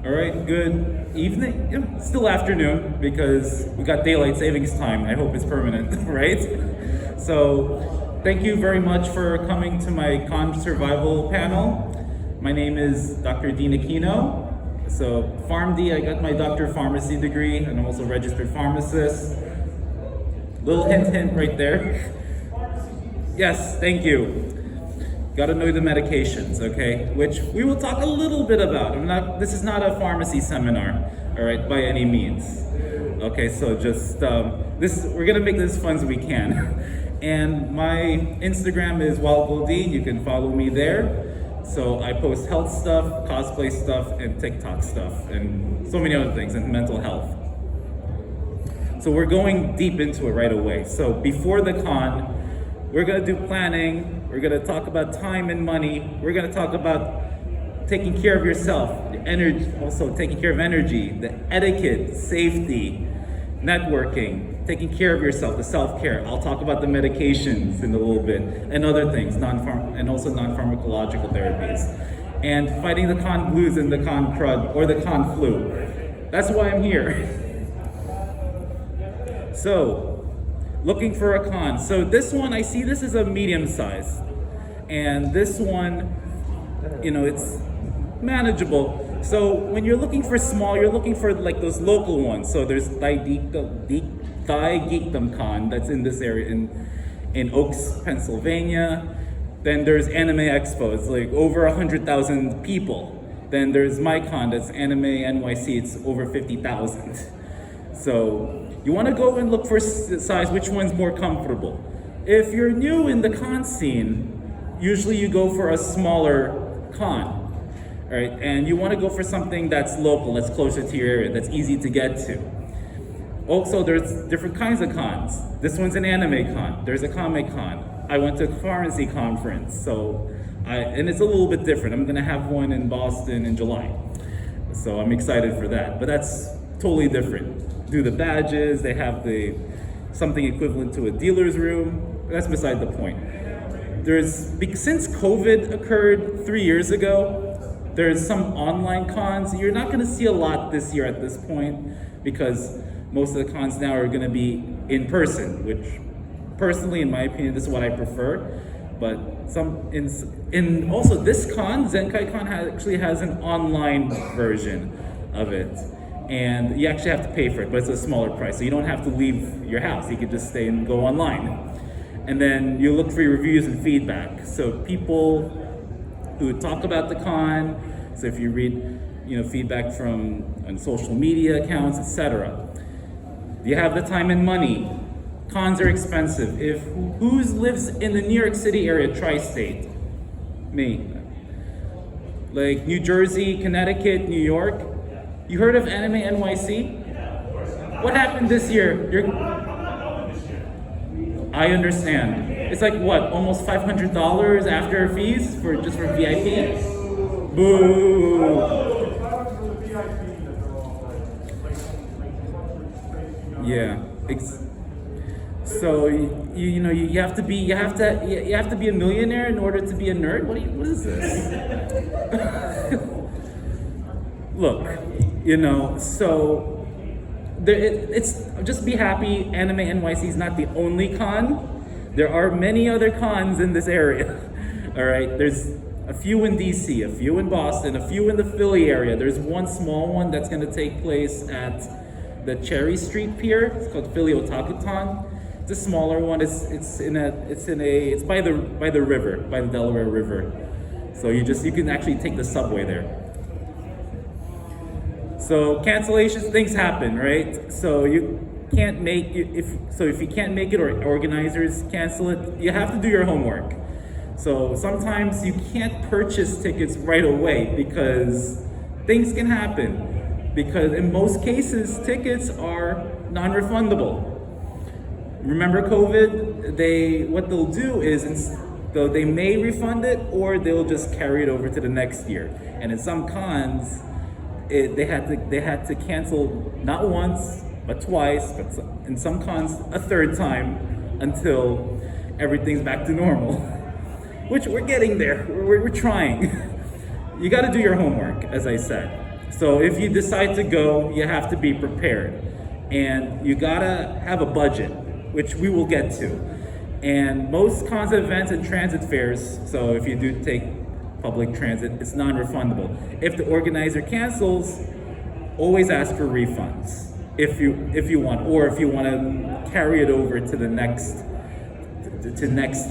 All right, good evening. Yeah, still afternoon because we got daylight savings time. I hope it's permanent, right? So, thank you very much for coming to my con survival panel. My name is Dr. Dean Aquino. So, PharmD, I got my Doctor of Pharmacy degree, and I'm also a registered pharmacist. Little hint right there. Yes, thank you. Gotta know the medications, okay? Which we will talk a little bit about. This is not a pharmacy seminar, all right, by any means. Okay, so just, we're gonna make this as fun as we can. And my Instagram is WildGoldine, you can follow me there. So I post health stuff, cosplay stuff, and TikTok stuff, and so many other things, and mental health. So we're going deep into it right away. So before the con, we're gonna do planning, we're gonna talk about time and money, we're gonna talk about taking care of yourself, the energy, also taking care of energy, the etiquette, safety, networking, taking care of yourself, the self-care. I'll talk about the medications in a little bit, and other things, and also non-pharmacological therapies. And fighting the con blues and the con crud, or the con flu. That's why I'm here. So, looking for a con. So this one, I see this is a medium size. And this one, it's manageable. So when you're looking for small, you're looking for like those local ones. So there's Thai Geekdom Con that's in this area in Oaks, Pennsylvania. Then there's Anime Expo, it's like over 100,000 people. Then there's MyCon, that's Anime NYC, it's over 50,000. So you want to go and look for size, which one's more comfortable. If you're new in the con scene, usually you go for a smaller con, all right? And you want to go for something that's local, that's closer to your area, that's easy to get to. Also, there's different kinds of cons. This one's an anime con, there's a comic con. I went to a pharmacy conference, and it's a little bit different. I'm gonna have one in Boston in July. So I'm excited for that, but that's totally different. Do the badges, they have something equivalent to a dealer's room. That's beside the point. Since COVID occurred 3 years ago, there's some online cons. You're not gonna see a lot this year at this point because most of the cons now are gonna be in person, which personally, in my opinion, this is what I prefer. But also this con, Zenkaikon actually has an online version of it. And you actually have to pay for it, but it's a smaller price. So you don't have to leave your house. You can just stay and go online. And then you look for your reviews and feedback. So people who talk about the con, so if you read feedback on social media accounts, etc. You have the time and money. Cons are expensive. Who lives in the New York City area, tri-state? Me. Like New Jersey, Connecticut, New York. You heard of Anime NYC? What happened this year? I understand. It's like what, almost $500 after fees just for VIP? Boo! Yeah. So you have to be a millionaire in order to be a nerd. What is this? Look. So it's just be happy. Anime NYC is not the only con. There are many other cons in this area. All right, there's a few in DC, a few in Boston, a few in the Philly area. There's one small one that's going to take place at the Cherry Street Pier. It's called Philly Otakuton. It's a smaller one. It's by the river, by the Delaware River. So you can actually take the subway there. So cancellations, things happen, right? So if you can't make it or organizers cancel it, you have to do your homework. So sometimes you can't purchase tickets right away because things can happen. Because in most cases, tickets are non-refundable. Remember COVID? What they'll do is they may refund it or they'll just carry it over to the next year. And in some cons, they had to cancel not once but twice, but in some cons a third time until everything's back to normal. Which we're getting there. We're trying. You got to do your homework, as I said. So if you decide to go, you have to be prepared. And you gotta have a budget, which we will get to. And most cons events and transit fares, so if you do take public transit, it's non-refundable. If the organizer cancels, always ask for refunds if you want, or if you want to carry it over to the next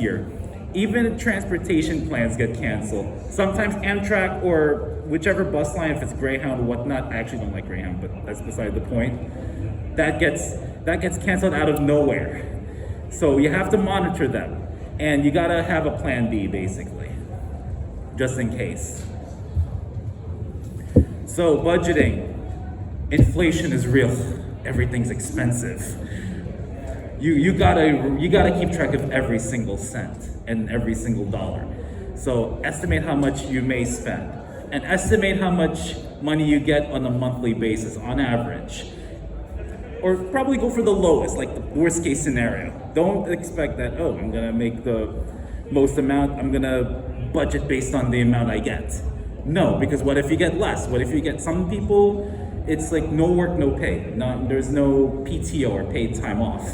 year. Even transportation plans get canceled. Sometimes Amtrak or whichever bus line, if it's Greyhound or whatnot, I actually don't like Greyhound, but that's beside the point. That gets canceled out of nowhere. So you have to monitor them, and you gotta have a plan B basically, just in case. So budgeting, inflation is real. Everything's expensive. You gotta keep track of every single cent and every single dollar. So estimate how much you may spend, and estimate how much money you get on a monthly basis on average. Or probably go for the lowest, like the worst case scenario. Don't expect that, oh, I'm gonna make the most amount, I'm gonna budget based on the amount I get. No, because what if you get less? What if you get, some people, it's like no work, no pay. There's no PTO or paid time off.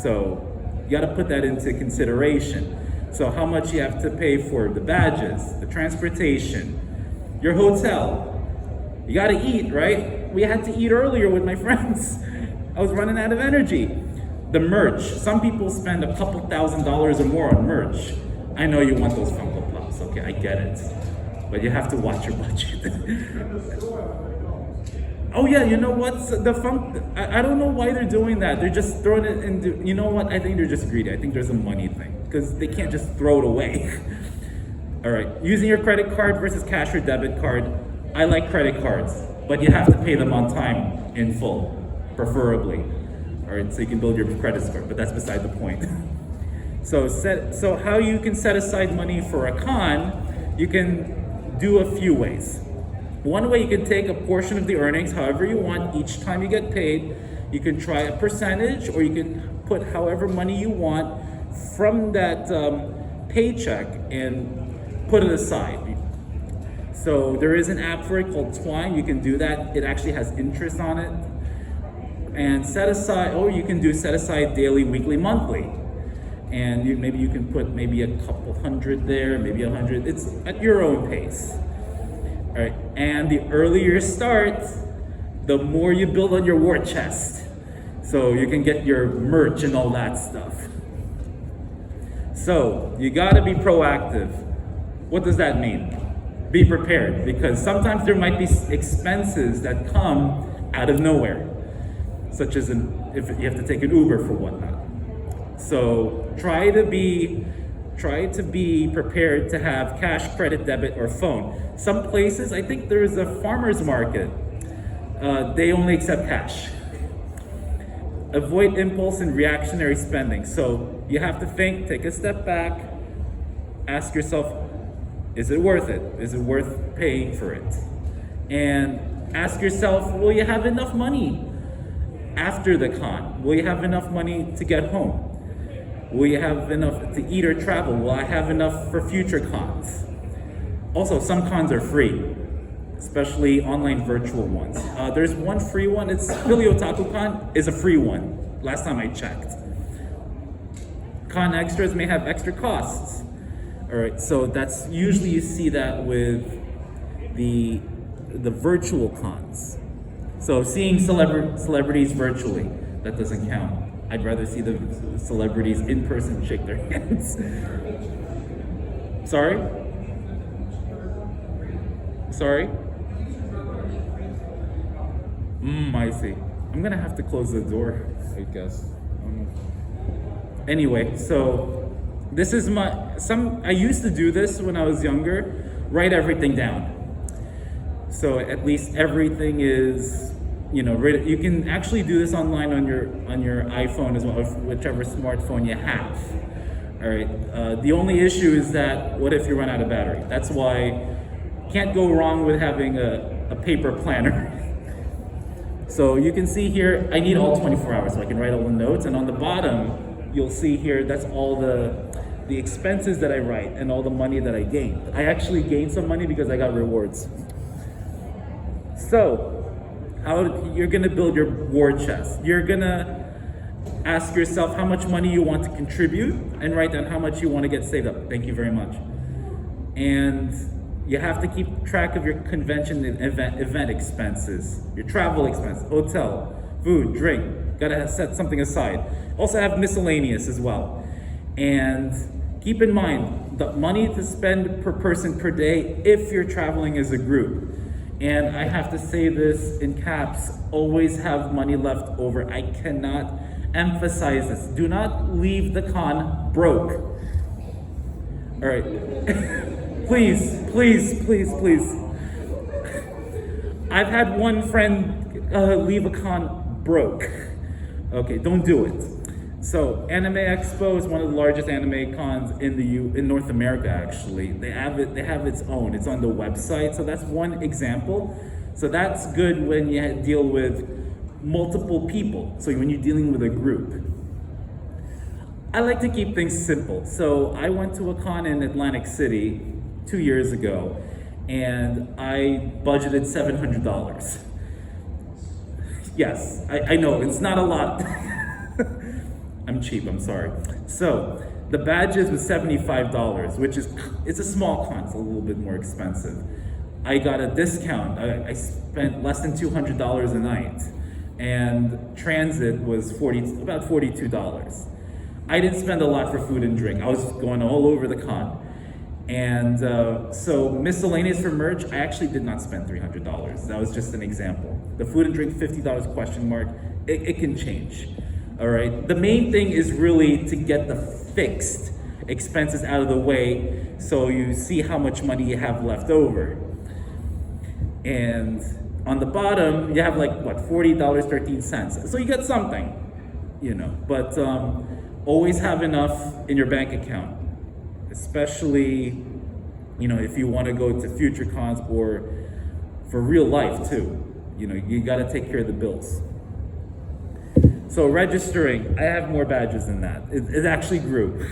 So you gotta put that into consideration. So how much you have to pay for the badges, the transportation, your hotel. You gotta eat, right? We had to eat earlier with my friends. I was running out of energy. The merch, some people spend a couple $1,000s or more on merch. I know you want those Funko Pops, okay, I get it. But you have to watch your budget. Oh yeah, you know what? I don't know why they're doing that. They're just throwing it into, you know what? I think they're just greedy. I think there's a money thing, because they can't just throw it away. All right, using your credit card versus cash or debit card. I like credit cards, but you have to pay them on time in full, preferably. All right, so you can build your credit score, but that's beside the point. So how you can set aside money for a con, you can do a few ways. One way, you can take a portion of the earnings, however you want, each time you get paid. You can try a percentage, or you can put however money you want from that paycheck and put it aside. So there is an app for it called Twine. You can do that. It actually has interest on it. And set aside, or you can do set aside daily, weekly, monthly. And maybe you can put maybe a couple hundred there, maybe 100. It's at your own pace. All right, and the earlier you start, the more you build on your war chest. So you can get your merch and all that stuff. So you gotta be proactive. What does that mean? Be prepared, because sometimes there might be expenses that come out of nowhere, such as if you have to take an Uber for whatnot. So try to be prepared to have cash, credit, debit, or phone. Some places, I think there is a farmer's market. They only accept cash. Avoid impulse and reactionary spending. So you have to think, take a step back, ask yourself, is it worth it? Is it worth paying for it? And ask yourself, will you have enough money after the con? Will you have enough money to get home? Will you have enough to eat or travel? Will I have enough for future cons? Also, some cons are free, especially online virtual ones. There's one free one. It's Philly Otaku Con is a free one, last time I checked. Con extras may have extra costs. All right, so that's usually, you see that with the virtual cons. So seeing celebrities virtually, that doesn't count. I'd rather see the celebrities in person shake their hands. Sorry? I see. I'm gonna have to close the door, I guess. Anyway, so this is I used to do this when I was younger, write everything down. So at least everything is, you can actually do this online on your iPhone as well, whichever smartphone you have. All right. The only issue is that, what if you run out of battery? That's why can't go wrong with having a paper planner. So you can see here, I need all 24 hours so I can write all the notes. And on the bottom, you'll see here, that's all the expenses that I write and all the money that I gained. I actually gained some money because I got rewards. So, how you're gonna build your war chest? You're gonna ask yourself how much money you want to contribute and write down how much you want to get saved up. Thank you very much. And you have to keep track of your convention and event expenses, your travel expense, hotel, food, drink. Gotta set something aside. Also have miscellaneous as well. And keep in mind the money to spend per person per day if you're traveling as a group. And I have to say this in caps, always have money left over. I cannot emphasize this. Do not leave the con broke. All right. Please, please, please, please. I've had one friend leave a con broke. Okay, don't do it. So, Anime Expo is one of the largest anime cons in North America. Actually, they have its own. It's on the website. So that's one example. So that's good when you deal with multiple people. So when you're dealing with a group. I like to keep things simple. So I went to a con in Atlantic City 2 years ago, and I budgeted $700. Yes, I know, it's not a lot. I'm cheap, I'm sorry. So the badges was $75, which it's a small con, it's a little bit more expensive. I got a discount. I spent less than $200 a night, and transit was about $42. I didn't spend a lot for food and drink. I was going all over the con. And so miscellaneous for merch, I actually did not spend $300. That was just an example. The food and drink, $50 question mark. It can change. All right. The main thing is really to get the fixed expenses out of the way so you see how much money you have left over. And on the bottom, you have like what, $40.13. So you get something, but always have enough in your bank account, especially, if you want to go to future cons or for real life too. You got to take care of the bills. So registering, I have more badges than that. It actually grew.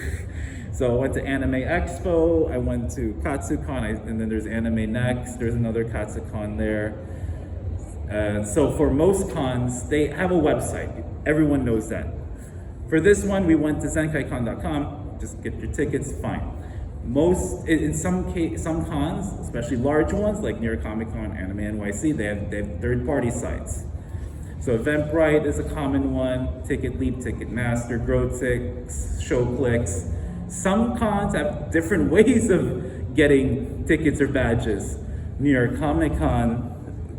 So I went to Anime Expo, I went to KatsuCon, and then there's Anime Next, there's another KatsuCon there. So for most cons, they have a website. Everyone knows that. For this one, we went to Zenkaikon.com, just get your tickets, fine. In some cons, especially large ones like New York Comic Con, Anime NYC, they have third-party sites. So Eventbrite is a common one, Ticket Leap, Ticketmaster, GrowTix, ShowClicks. Some cons have different ways of getting tickets or badges. New York Comic Con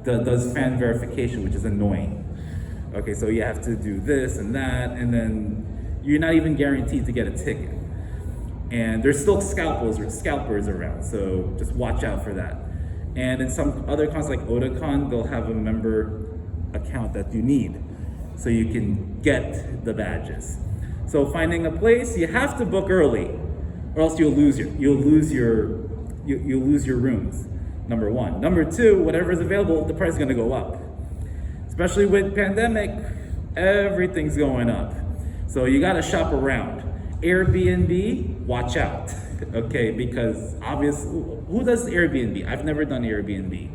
does fan verification, which is annoying. Okay, so you have to do this and that, and then you're not even guaranteed to get a ticket. And there's still scalpers around, so just watch out for that. And in some other cons like Otakon, they'll have a member account that you need, so you can get the badges. So finding a place, you have to book early, or else you'll lose your rooms. Number one. Number two, whatever is available, the price is going to go up. Especially with pandemic, everything's going up. So you got to shop around. Airbnb, watch out, okay? Because obviously, who does Airbnb? I've never done Airbnb. We've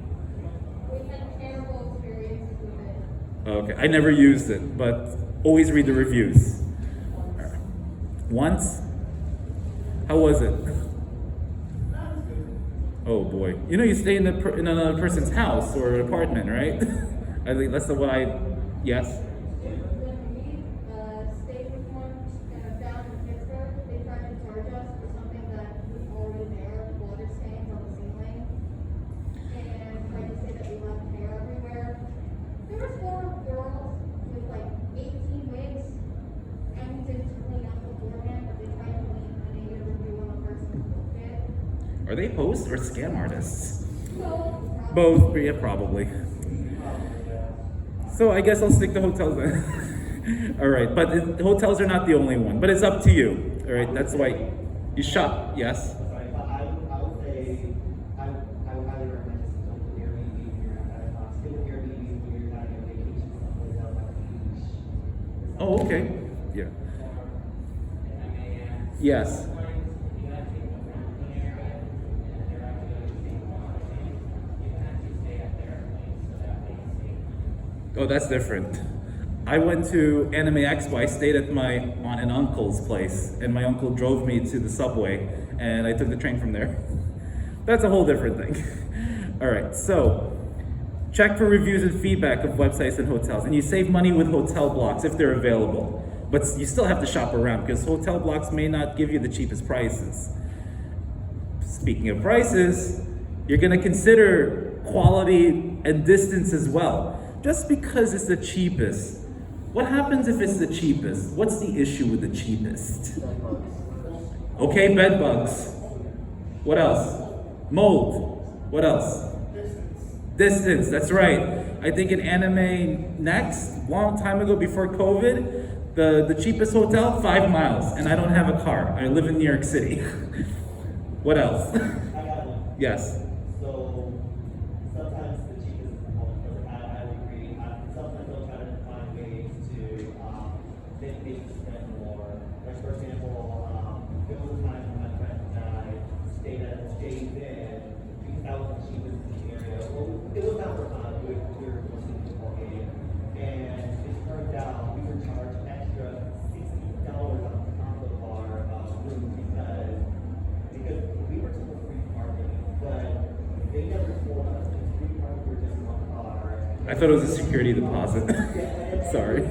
had terrible experiences with it. Okay, I never used it, but always read the reviews. Once? How was it? Oh boy. You stay in another person's house or apartment, right? I think that's yes? When we stayed with one down in Pittsburgh, they tried to charge us for something that was already there, water stains on the ceiling. And tried to say that we left hair everywhere. There were 4 girls with like 18 wigs, and we didn't clean up beforehand, but they tried to leave a negative review on the person who booked it. Are they hosts or scam artists? Both, Yeah, probably. So I guess I'll stick to hotels then. All right, but hotels are not the only one, but it's up to you. All right, that's why you shop, yes? I would say, I would highly recommend just don't do Airbnb when you're not at a con. Stay with Airbnb when you're not on vacation, someplace else like the beach. Oh, okay, yeah. Yes. Oh, that's different. I went to Anime Expo. I stayed at my aunt and uncle's place, and my uncle drove me to the subway, and I took the train from there. That's a whole different thing. All right, so check for reviews and feedback of websites and hotels, and you save money with hotel blocks if they're available. But you still have to shop around because hotel blocks may not give you the cheapest prices. Speaking of prices, you're going to consider quality and distance as well. Just because it's the cheapest, what happens if it's the cheapest? What's the issue with the cheapest? Okay, bed bugs. What else? Mold. What else? Distance, that's right. I think in Anime Next, long time ago before COVID, the cheapest hotel, 5 miles, and I don't have a car. I live in New York City. What else? I got one. Yes. So sometimes the cheapest is the most, I would agree. Sometimes they'll try to find ways to make me spend more. Like for example, there was a time when my friend and I stayed in because that was the cheapest in the area. Well, it was not for fun. We were mostly football game, and it turned out we were charged extra $60 on top of our room because we were told free parking, but they never told us it's free parking for just one car. I thought it was a security deposit. Sorry.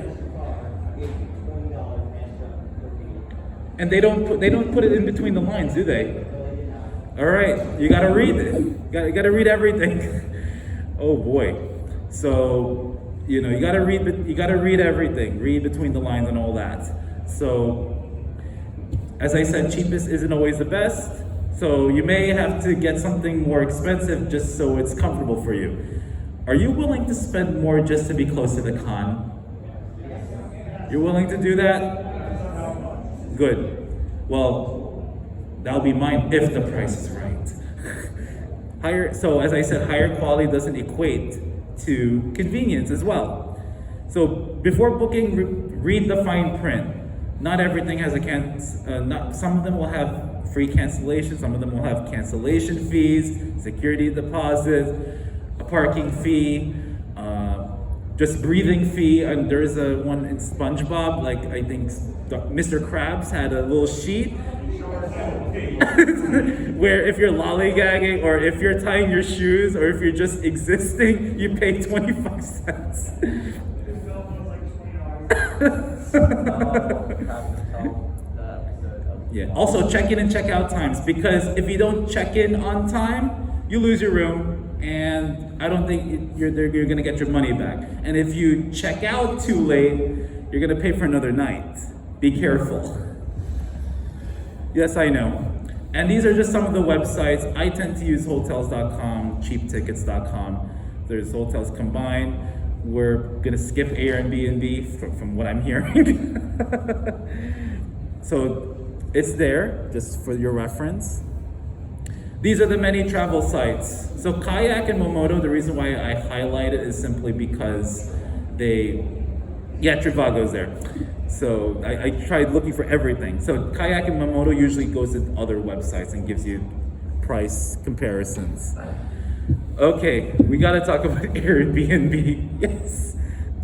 And they don't put it in between the lines, do they? All right, you gotta read it. You gotta read everything. Oh boy. So you gotta read everything. Read between the lines and all that. So as I said, cheapest isn't always the best. So you may have to get something more expensive just so it's comfortable for you. Are you willing to spend more just to be close to the con? You're willing to do that? Good. Well, that'll be mine if the price is right. So as I said, higher quality doesn't equate to convenience as well. So before booking, read the fine print. Not everything has some of them will have free cancellation, some of them will have cancellation fees, security deposit, a parking fee, just breathing fee. And there's one in SpongeBob, like I think Mr. Krabs had a little sheet where if you're lollygagging or if you're tying your shoes or if you're just existing, you pay 25 cents. Yeah. Also, check in and check out times, because if you don't check in on time, you lose your room, and I don't think you're gonna get your money back. And if you check out too late, you're gonna pay for another night. Be careful. Yes, I know. And these are just some of the websites. I tend to use hotels.com, cheaptickets.com. There's Hotels Combined. We're gonna skip Airbnb from what I'm hearing. So it's there, just for your reference. These are the many travel sites. So Kayak and Momoto, the reason why I highlight it is simply because Trivago's there. So I tried looking for everything. So Kayak and Momoto usually goes to other websites and gives you price comparisons. Okay, we gotta talk about Airbnb, yes,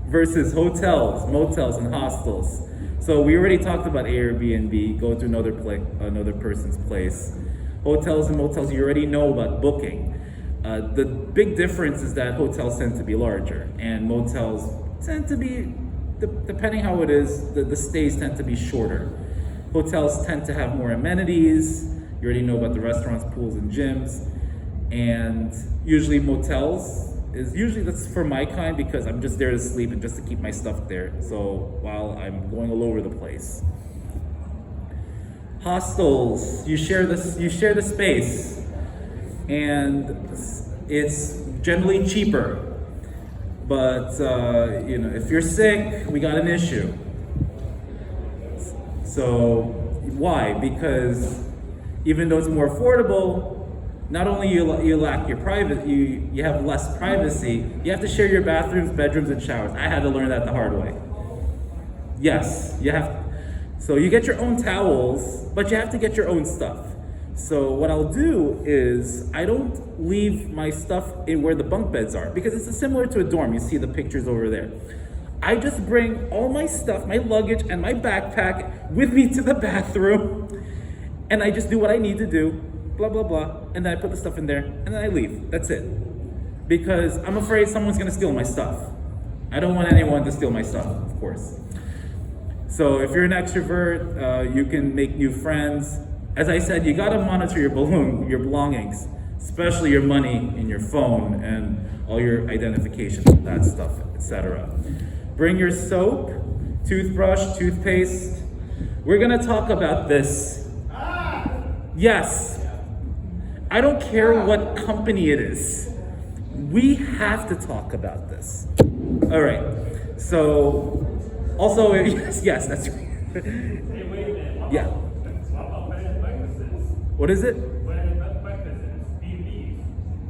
versus hotels, motels, and hostels. So we already talked about Airbnb, go to another person's place. Hotels and motels, you already know about booking. The big difference is that hotels tend to be larger, and motels tend to be, depending how it is, the stays tend to be shorter. Hotels tend to have more amenities. You already know about the restaurants, pools, and gyms. And usually motels that's for my kind, because I'm just there to sleep and just to keep my stuff there. So while I'm going all over the place. Hostels, you share the space, and it's generally cheaper. But if you're sick, we got an issue. So why? Because even though it's more affordable, not only you lack your you have less privacy, you have to share your bathrooms, bedrooms, and showers. I had to learn that the hard way. Yes, you have. So you get your own towels, but you have to get your own stuff. So what I'll do is I don't leave my stuff in where the bunk beds are because it's similar to a dorm. You see the pictures over there. I just bring all my stuff, my luggage and my backpack with me to the bathroom, and I just do what I need to do, blah, blah, blah, and then I put the stuff in there and then I leave. That's it. Because I'm afraid someone's gonna steal my stuff. I don't want anyone to steal my stuff, of course. So if you're an extrovert, you can make new friends. As I said, you gotta monitor your belongings, especially your money and your phone and all your identification, that stuff, etc. Bring your soap, toothbrush, toothpaste. We're gonna talk about this. Yes. I don't care what company it is. We have to talk about this. All right. So, also, yes, that's right. Hey, wait a minute. Yeah. What about bed and breakfasts? What is it? Bed and breakfasts, B&Bs.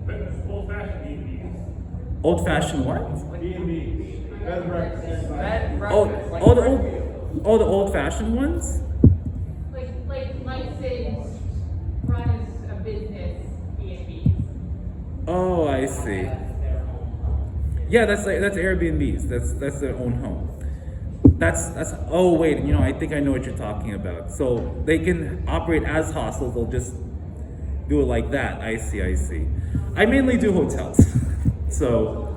Breakfast, old-fashioned B&Bs. Old-fashioned what? B&B. Bed and breakfast. The old-fashioned ones? Like licensed, run as a business, B&Bs. Oh, I see. Yeah, that's Airbnbs. That's their own home. That's. Oh wait, I think I know what you're talking about. So they can operate as hostels. They'll just do it like that. I see. I mainly do hotels. So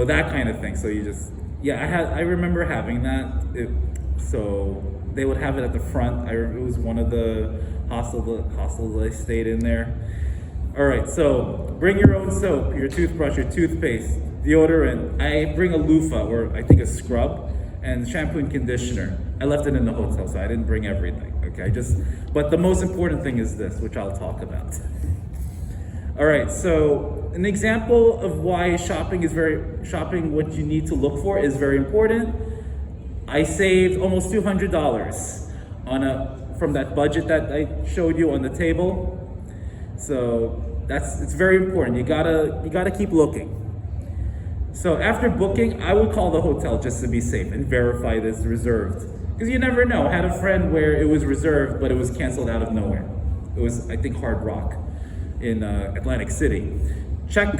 that kind of thing. So you just I remember having that. So they would have it at the front. It was one of the hostels I stayed in there. All right, so bring your own soap, your toothbrush, your toothpaste, deodorant. I bring a loofah, or I think a scrub, and shampoo and conditioner. I left it in the hotel, so I didn't bring everything. Okay, but the most important thing is this, which I'll talk about. All right, so an example of why shopping what you need to look for is very important. I saved almost $200 from that budget that I showed you on the table. So it's very important. You gotta keep looking. So after booking, I would call the hotel just to be safe and verify this reserved. Because you never know. I had a friend where it was reserved, but it was canceled out of nowhere. It was, I think, Hard Rock in Atlantic City. Check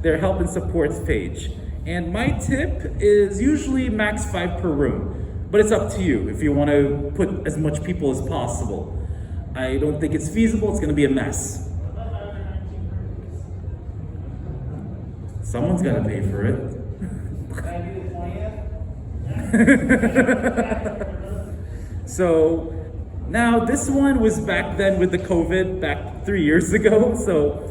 their help and supports page. And my tip is usually max 5 per room, but it's up to you if you want to put as much people as possible. I don't think it's feasible. It's going to be a mess. Someone's got to pay for it. Can I do the 20th? So now this one was back then with the COVID, back 3 years ago. So,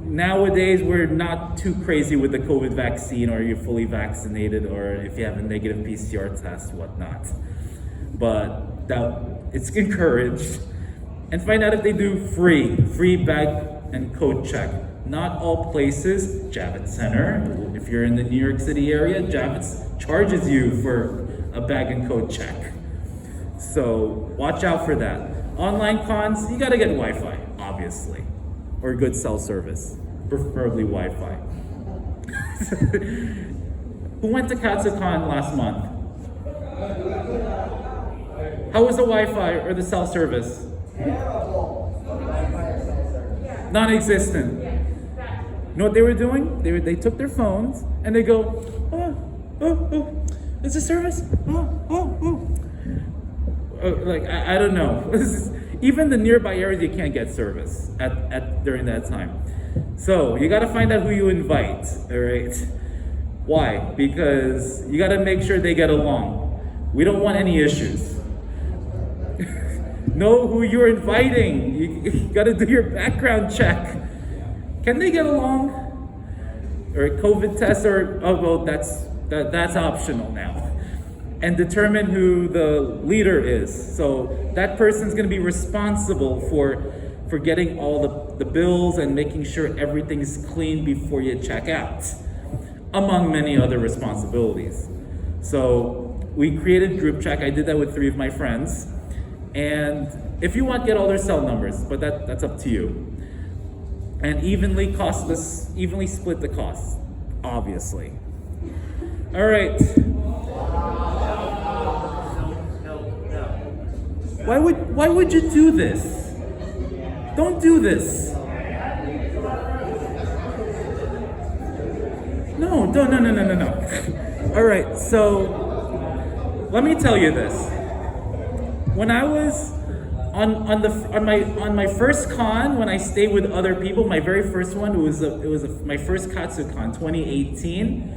nowadays we're not too crazy with the COVID vaccine, or you're fully vaccinated, or if you have a negative PCR test, whatnot. But it's encouraged. And find out if they do free bag and coat check. Not all places, Javits Center, if you're in the New York City area, Javits charges you for a bag and coat check. So watch out for that. Online cons, you gotta get Wi-Fi, obviously, or good cell service, preferably Wi-Fi. Who went to Katsucon last month? How was the Wi-Fi or the cell service? Terrible. Non-existent. You know what they were doing? They took their phones and they go, oh, is this service? Oh. Like I don't know. Even the nearby areas you can't get service at during that time. So you got to find out who you invite. All right. Why? Because you got to make sure they get along. We don't want any issues. Know who you're inviting. You got to do your background check. Can they get along? Or a COVID test, that's optional now. And determine who the leader is. So that person's going to be responsible for getting all the bills and making sure everything's clean before you check out, among many other responsibilities. So we created group check. I did that with 3 of my friends. And if you want, get all their cell numbers, but that's up to you. And evenly split the costs, obviously. All right. Why would you do this? Don't do this. No. All right, so let me tell you this. When I was on my first con, when I stayed with other people, my very first one, my first KatsuCon 2018.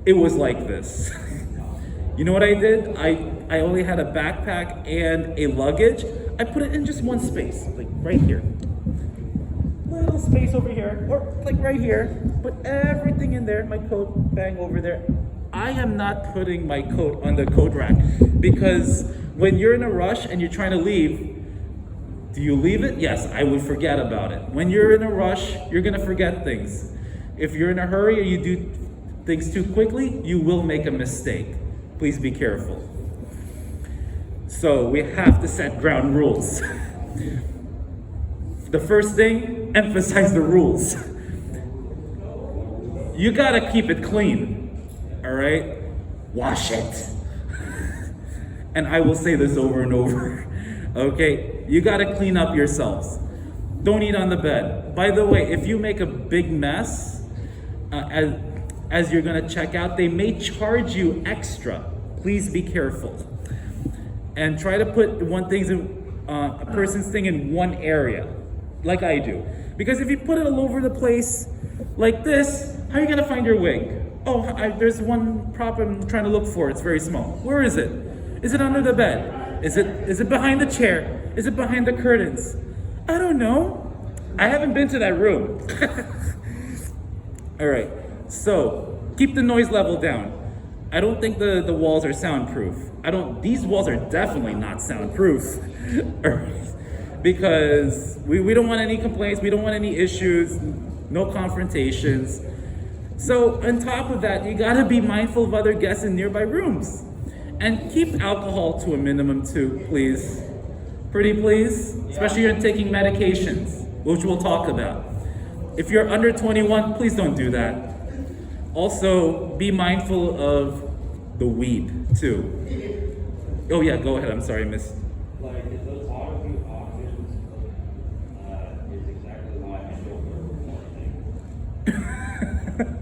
It was like this. You know what I did? I only had a backpack and a luggage. I put it in just one space, like right here. Little space over here, or like right here. Put everything in there, my coat, bang over there. I am not putting my coat on the coat rack because when you're in a rush and you're trying to leave, do you leave it? Yes, I would forget about it. When you're in a rush, you're gonna forget things. If you're in a hurry or you do things too quickly, you will make a mistake. Please be careful. So we have to set ground rules. The first thing, emphasize the rules. You gotta keep it clean, all right? Wash it. And I will say this over and over, okay? You gotta clean up yourselves. Don't eat on the bed. By the way, if you make a big mess, as you're gonna check out, they may charge you extra. Please be careful. And try to put a person's thing in one area, like I do. Because if you put it all over the place, like this, how are you gonna find your wig? Oh, there's one prop I'm trying to look for, it's very small. Where is it? Is it under the bed? Is it behind the chair? Is it behind the curtains? I don't know. I haven't been to that room. All right, so keep the noise level down. I don't think the walls are soundproof. These walls are definitely not soundproof. All right. Because we don't want any complaints, we don't want any issues, no confrontations. So on top of that, you gotta be mindful of other guests in nearby rooms. And keep alcohol to a minimum too, please. Pretty please, especially if you're taking medications, which we'll talk about. If you're under 21, please don't do that. Also, be mindful of the weed too. Oh yeah, go ahead, I'm sorry, miss. Like, the photography options is exactly why I don't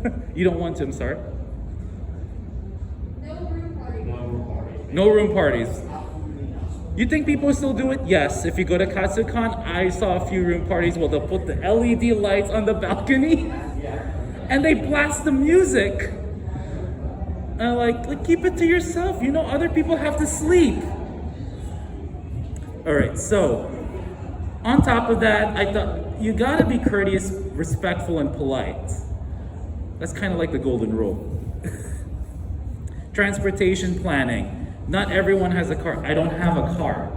work. You don't want to, I'm sorry? No room party. No room parties. No room parties. You think people still do it? Yes. If you go to KatsuCon, I saw a few room parties where they'll put the LED lights on the balcony and they blast the music. And like keep it to yourself. You know, other people have to sleep. All right, so on top of that, I thought you gotta be courteous, respectful, and polite. That's kind of like the golden rule. Transportation planning. Not everyone has a car. I don't have a car.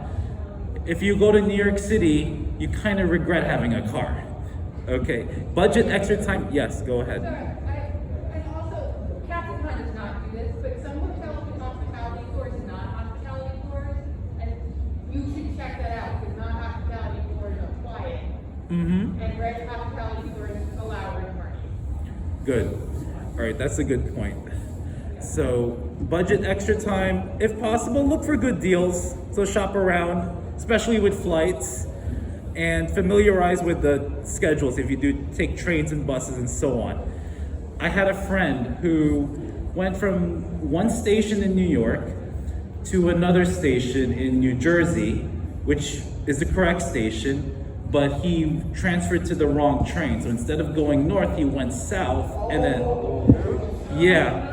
If you go to New York City, you kind of regret having a car. Okay, budget extra time. Yes, go ahead. Sorry, and also, KatsuCon does not do this, but some hotels with hospitality tours, non-hospitality tours, and you should check that out, because non-hospitality tours are quiet, and red hospitality tours allow room parties. Good. All right, that's a good point. So, budget extra time. If possible, look for good deals. So shop around, especially with flights, and familiarize with the schedules if you do take trains and buses and so on. I had a friend who went from one station in New York to another station in New Jersey, which is the correct station, but he transferred to the wrong train. So instead of going north, he went south, and then, yeah,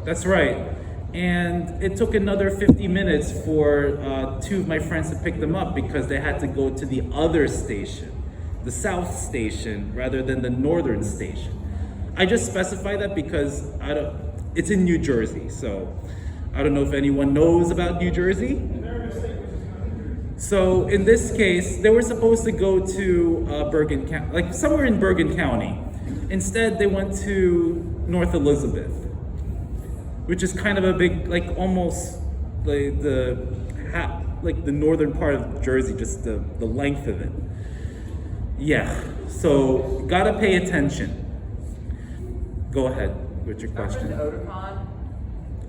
that's right. And it took another 50 minutes for two of my friends to pick them up because they had to go to the other station, the south station, rather than the northern station. I just specify that because it's in New Jersey, so I don't know if anyone knows about New Jersey. So in this case, they were supposed to go to Bergen County, like somewhere in Bergen County. Instead, they went to North Elizabeth, which is kind of a big, like almost like the northern part of Jersey, just the length of it. Yeah, so gotta pay attention. Go ahead with your question. Otakon?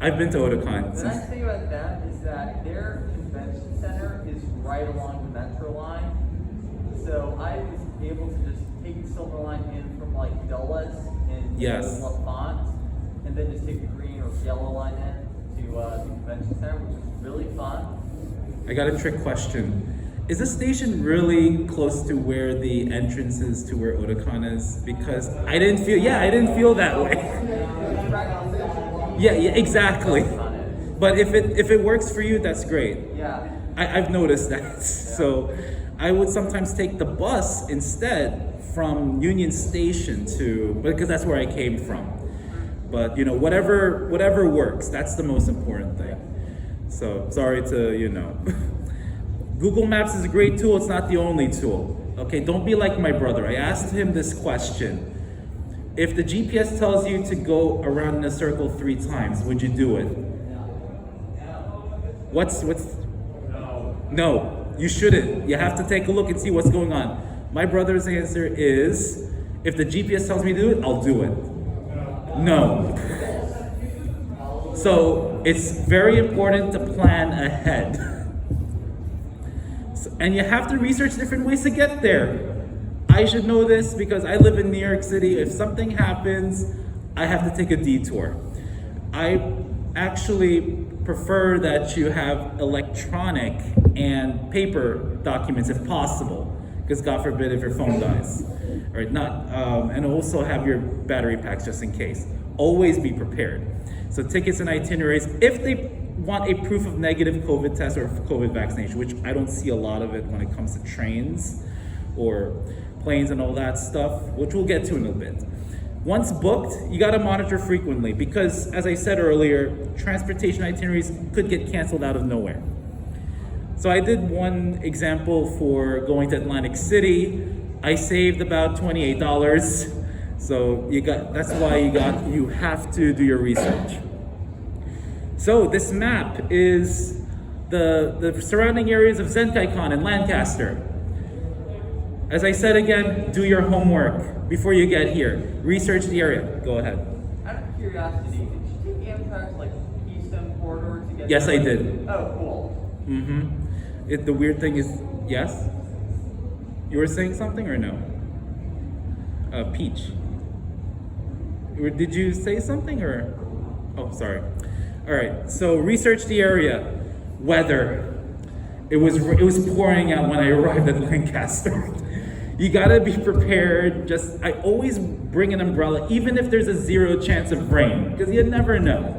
I've been to Otakon. The nice thing about them is that their convention center is right along the metro line. So I was able to just take the silver line in from like Dulles and Yes. LaFont, and then just take the green or yellow line in to the convention center, which is really fun. I got a trick question. Is this station really close to where the entrance is to where Otakon is? Because I didn't feel that way. It's right on the station. Yeah, exactly. On it. But if it works for you, that's great. Yeah. I've noticed that. So I would sometimes take the bus instead from Union Station because that's where I came from. But whatever works, that's the most important thing. So sorry to Google Maps is a great tool, it's not the only tool. Okay, don't be like my brother. I asked him this question. If the GPS tells you to go around in a circle 3 times, would you do it? What's No, you shouldn't. You have to take a look and see what's going on. My brother's answer is, if the GPS tells me to do it, I'll do it. No. So it's very important to plan ahead. And you have to research different ways to get there. I should know this because I live in New York City. If something happens, I have to take a detour. I actually prefer that you have electronic and paper documents if possible, because God forbid if your phone dies. All right, and also have your battery packs just in case. Always be prepared. So tickets and itineraries, if they want a proof of negative COVID test or COVID vaccination, which I don't see a lot of it when it comes to trains or planes and all that stuff, which we'll get to in a bit. Once booked, you gotta monitor frequently because, as I said earlier, transportation itineraries could get canceled out of nowhere. So I did one example for going to Atlantic City. I saved about $28. So that's why you have to do your research. So this map is the surrounding areas of Zenkaikon in Lancaster. As I said again, do your homework before you get here. Research the area. Go ahead. Out of curiosity, did you take Amtrak's like Keystone Corridor to get Yes, there? I did. Oh, cool. The weird thing is, yes? You were saying something or no? Peach. Did you say something or? Oh, sorry. All right, so research the area. Weather. It was pouring out when I arrived at Lancaster. You gotta be prepared. I always bring an umbrella, even if there's a 0 chance of rain, because you never know.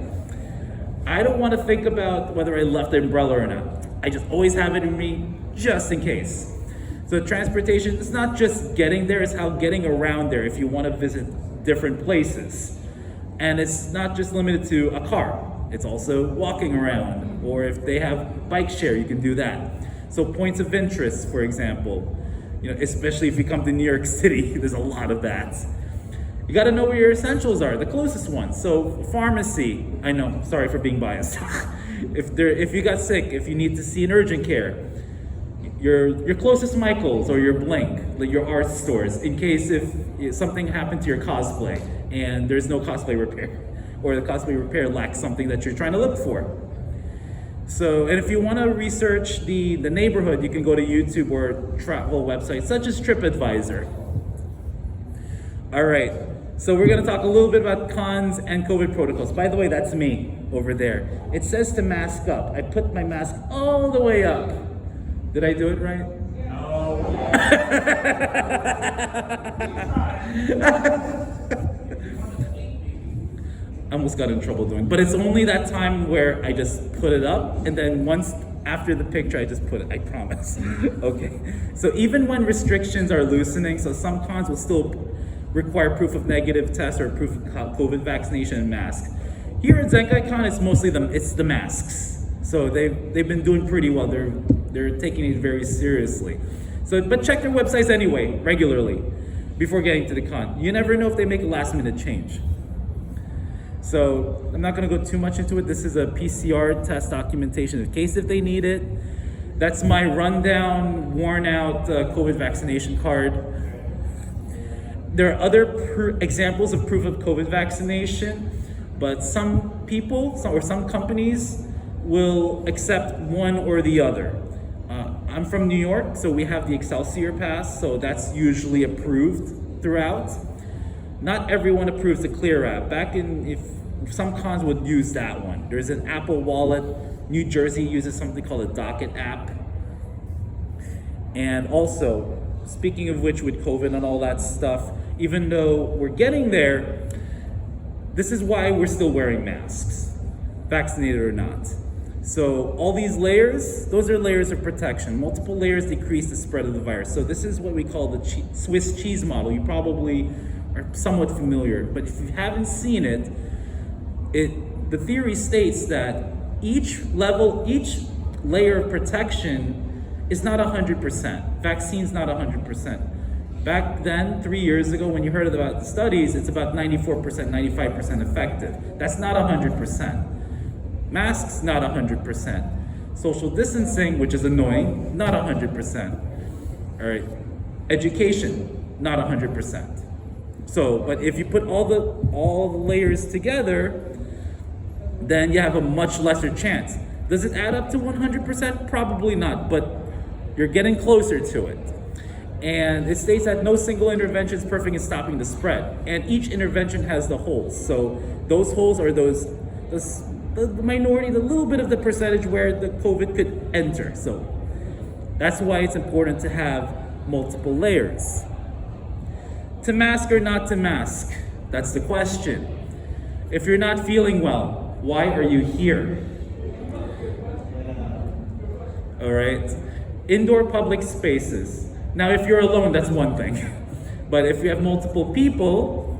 I don't want to think about whether I left the umbrella or not. I just always have it in me, just in case. So transportation, it's not just getting there, it's how getting around there if you want to visit different places. And it's not just limited to a car. It's also walking around, or if they have bike share, you can do that. So points of interest, for example, especially if you come to New York City, there's a lot of that. You got to know where your essentials are, the closest ones. So pharmacy, I know, sorry for being biased. If you got sick, if you need to see an urgent care, your closest Michael's or your Blink, your art stores, in case if something happened to your cosplay and there's no cosplay repair, or the cosplay repair lacks something that you're trying to look for. So, and if you want to research the neighborhood, you can go to YouTube or travel websites such as TripAdvisor. All right, so we're going to talk a little bit about cons and COVID protocols. By the way, that's me over there. It says to mask up. I put my mask all the way up. Did I do it right? I almost got in trouble doing it. But it's only that time where I just put it up, and then once after the picture, I just put it, I promise. Okay, so even when restrictions are loosening, so some cons will still require proof of negative test or proof of COVID vaccination and mask. Here at Zenkaikon, it's mostly the masks. So they've been doing pretty well. They're taking it very seriously. So, but check their websites anyway, regularly, before getting to the con. You never know if they make a last minute change. So I'm not gonna go too much into it. This is a PCR test documentation in case if they need it. That's my rundown, worn out COVID vaccination card. There are other examples of proof of COVID vaccination, but some people or some companies will accept one or the other. I'm from New York, so we have the Excelsior Pass, so that's usually approved throughout. Not everyone approves the Clear app. If some cons would use that one. There's an Apple Wallet. New Jersey uses something called a Docket app. And also, speaking of which, with COVID and all that stuff, even though we're getting there, this is why we're still wearing masks, vaccinated or not. So all these layers, those are layers of protection. Multiple layers decrease the spread of the virus. So this is what we call the Swiss cheese model. You probably are somewhat familiar, but if you haven't seen it, the theory states that each layer of protection is not 100%. Vaccine's not 100%. Back then, 3 years ago, when you heard about the studies, it's about 94%, 95% effective. That's not 100%. Masks, not 100%. Social distancing, which is annoying, not 100%. All right. Education, not 100%. So, but if you put all the layers together, then you have a much lesser chance. Does it add up to 100%? Probably not, but you're getting closer to it. And it states that no single intervention is perfect in stopping the spread. And each intervention has the holes. So those holes are the minority, the little bit of the percentage where the COVID could enter. So that's why it's important to have multiple layers. To mask or not to mask? That's the question. If you're not feeling well, why are you here? All right. Indoor public spaces. Now, if you're alone, that's one thing. But if you have multiple people,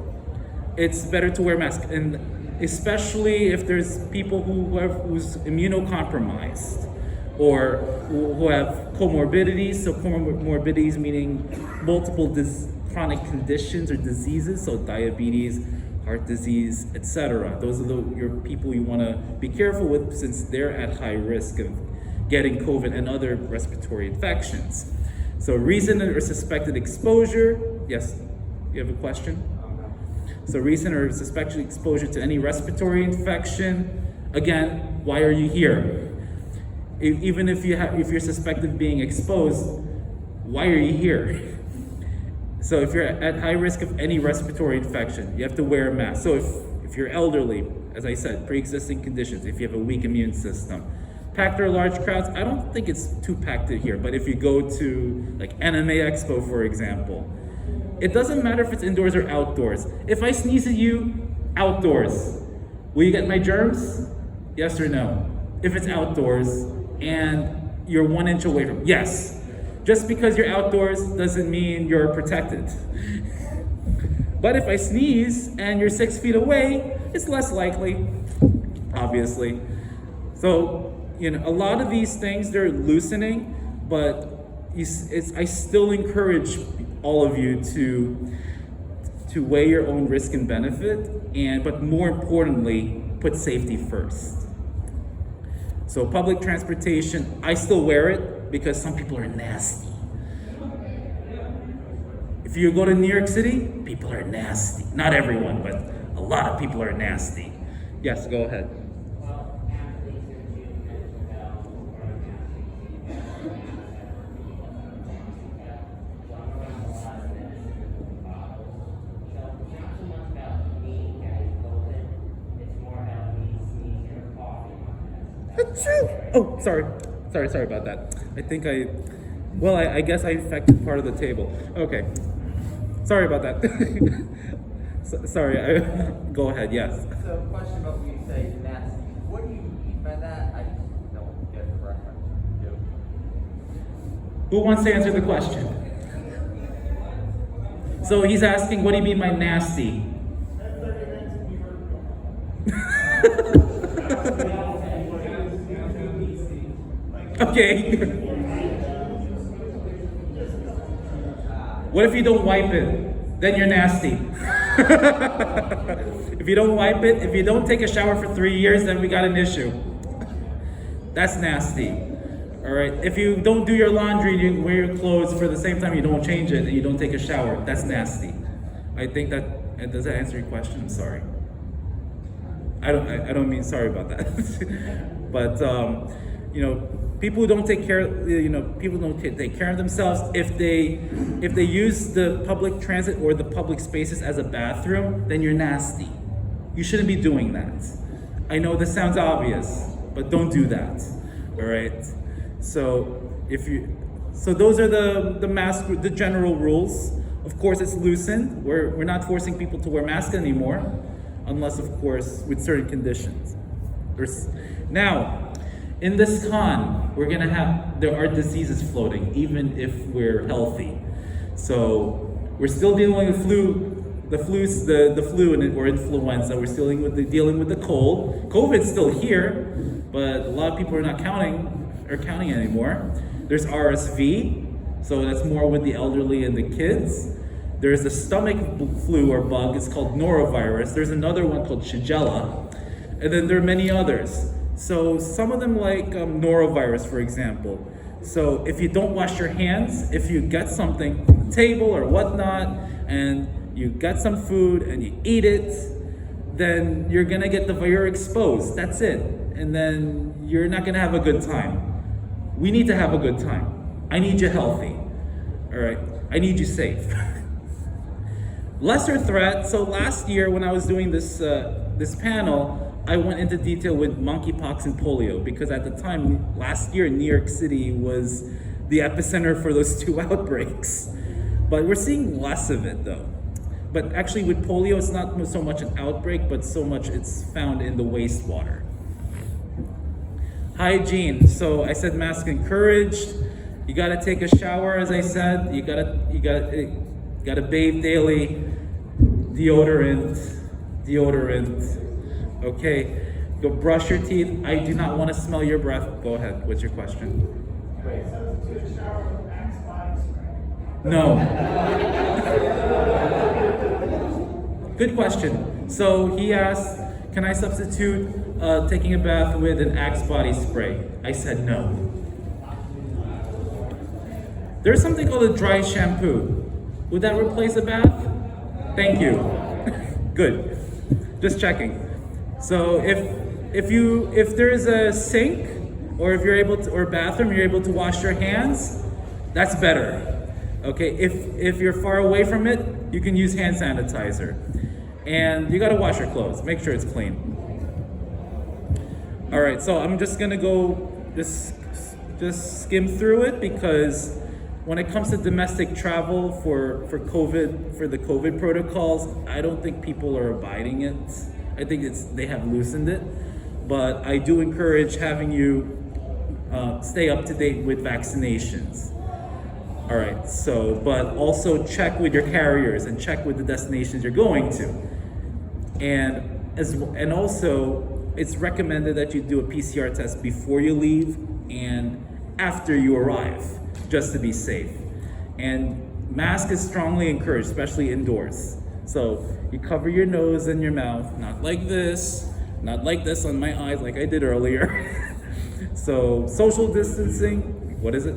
it's better to wear masks. And especially if there's people who's immunocompromised or who have comorbidities. So comorbidities meaning multiple chronic conditions or diseases. So diabetes, heart disease, etc. Those are your people you want to be careful with since they're at high risk of getting COVID and other respiratory infections. So recent or suspected exposure. Yes, you have a question? So recent or suspected exposure to any respiratory infection. Again, why are you here? Even if you're suspected of being exposed, why are you here? So if you're at high risk of any respiratory infection, you have to wear a mask. So if you're elderly, as I said, pre-existing conditions, if you have a weak immune system, packed or large crowds, I don't think it's too packed here, but if you go to like Anime Expo, for example, it doesn't matter if it's indoors or outdoors. If I sneeze at you outdoors, will you get my germs? Yes or no? If it's outdoors and you're 1 inch away from, yes. Just because you're outdoors doesn't mean you're protected. But if I sneeze and you're 6 feet away, it's less likely, obviously. So, a lot of these things, they're loosening, but I still encourage all of you to weigh your own risk and benefit, but more importantly, put safety first. So public transportation, I still wear it because some people are nasty. If you go to New York City, people are nasty. Not everyone, but a lot of people are nasty. Yes, go ahead. Oh, sorry about that. I guess I affected part of the table. Okay, sorry about that. Sorry, go ahead, yes. So, question about when you say nasty, what do you mean by that? I just don't get the reference. Who wants to answer the question? So he's asking, what do you mean by nasty? Okay. What if you don't wipe it? Then you're nasty. If you don't wipe it, if you don't take a shower for 3 years, then we got an issue. That's nasty. All right. If you don't do your laundry, you wear your clothes for the same time, you don't change it, and you don't take a shower, that's nasty. I think does that answer your question? I'm sorry. I don't mean sorry about that. But you know, people don't take care. People don't take care of themselves. If they use the public transit or the public spaces as a bathroom, then you're nasty. You shouldn't be doing that. I know this sounds obvious, but don't do that. All right. So those are the general rules. Of course, it's loosened. We're not forcing people to wear masks anymore, unless, of course, with certain conditions. Now, in this con, there are diseases floating, even if we're healthy. So we're still dealing with the flu or influenza. We're still dealing with the cold. COVID's still here, but a lot of people are not counting anymore. There's RSV, so that's more with the elderly and the kids. There's the stomach flu or bug, it's called norovirus. There's another one called Shigella, and then there are many others. So some of them like norovirus, for example. So if you don't wash your hands, if you get something on the table or whatnot, and you get some food and you eat it, then you're exposed, that's it. And then you're not gonna have a good time. We need to have a good time. I need you healthy, all right? I need you safe. Lesser threat, so last year when I was doing this panel, I went into detail with monkeypox and polio because at the time, last year, New York City was the epicenter for those two outbreaks. But we're seeing less of it though. But actually with polio, it's not so much an outbreak, but so much it's found in the wastewater. Hygiene, so I said mask encouraged. You gotta take a shower, as I said. You gotta bathe daily. Deodorant. Okay, go brush your teeth. I do not want to smell your breath. Go ahead. What's your question? Wait, substitute a shower with Axe body spray? No. Good question. So he asked, can I substitute taking a bath with an Axe body spray? I said no. There's something called a dry shampoo. Would that replace a bath? Thank you. Good. Just checking. So if there is a sink or if you're able to, or bathroom, you're able to wash your hands, that's better. Okay, if you're far away from it, you can use hand sanitizer. And you gotta wash your clothes, make sure it's clean. All right, so I'm just gonna go just skim through it because when it comes to domestic travel for COVID, for the COVID protocols, I don't think people are abiding it. I think they have loosened it, but I do encourage having you stay up to date with vaccinations. All right, so, but also check with your carriers and check with the destinations you're going to. And also, it's recommended that you do a PCR test before you leave and after you arrive, just to be safe. And mask is strongly encouraged, especially indoors. So you cover your nose and your mouth, not like this on my eyes like I did earlier. So social distancing, what is it?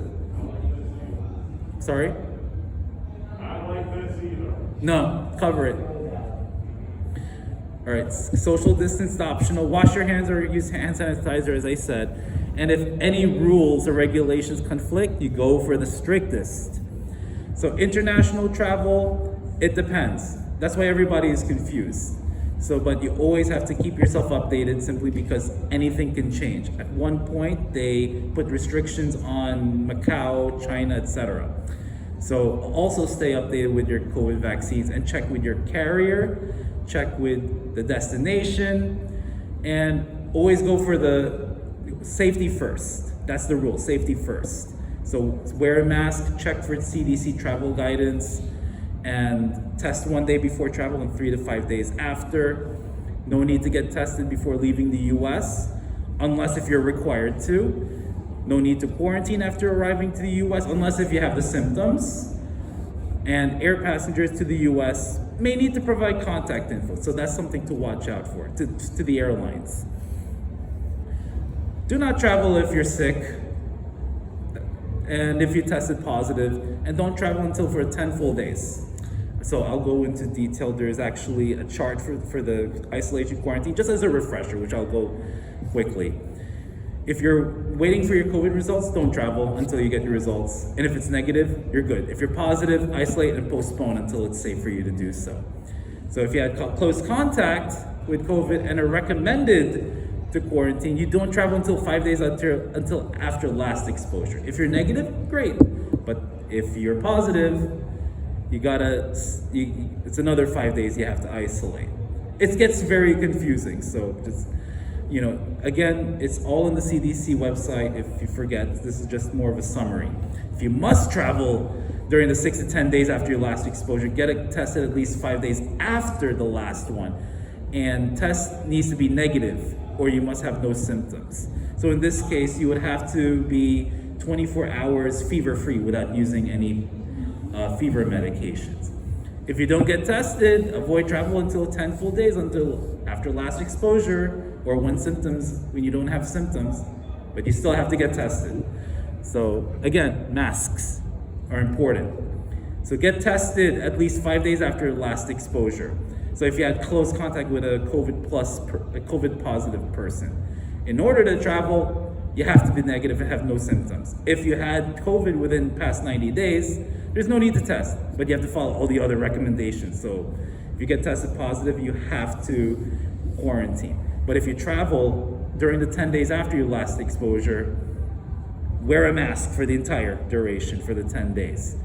Sorry? I don't like this either. No, cover it. All right, social distance optional. Wash your hands or use hand sanitizer, as I said. And if any rules or regulations conflict, you go for the strictest. So international travel, it depends. That's why everybody is confused. So, but you always have to keep yourself updated simply because anything can change. At one point, they put restrictions on Macau, China, etc. So also stay updated with your COVID vaccines and check with your carrier, check with the destination, and always go for the safety first. That's the rule, safety first. So wear a mask, check for CDC travel guidance, and test 1 day before travel and 3 to 5 days after. No need to get tested before leaving the US, unless if you're required to. No need to quarantine after arriving to the US, unless if you have the symptoms. And air passengers to the US may need to provide contact info, so that's something to watch out for, to the airlines. Do not travel if you're sick, and if you tested positive, and don't travel until for 10 full days. So I'll go into detail. There's actually a chart for the isolation quarantine, just as a refresher, which I'll go quickly. If you're waiting for your COVID results, don't travel until you get your results. And if it's negative, you're good. If you're positive, isolate and postpone until it's safe for you to do so. So if you had close contact with COVID and are recommended to quarantine, you don't travel until 5 days until after last exposure. If you're negative, great. But if you're positive, it's another 5 days you have to isolate. It gets very confusing, so just, again, it's all on the CDC website. If you forget, this is just more of a summary. If you must travel during the 6 to 10 days after your last exposure, get it tested at least 5 days after the last one. And test needs to be negative, or you must have no symptoms. So in this case, you would have to be 24 hours fever-free without using any fever medications. If you don't get tested, avoid travel until 10 full days until after last exposure, or when you don't have symptoms, but you still have to get tested. So again, masks are important. So get tested at least 5 days after last exposure. So if you had close contact with a COVID positive person, in order to travel, you have to be negative and have no symptoms. If you had COVID within the past 90 days, there's no need to test, but you have to follow all the other recommendations. So if you get tested positive, you have to quarantine. But if you travel during the 10 days after your last exposure, wear a mask for the entire duration for the 10 days.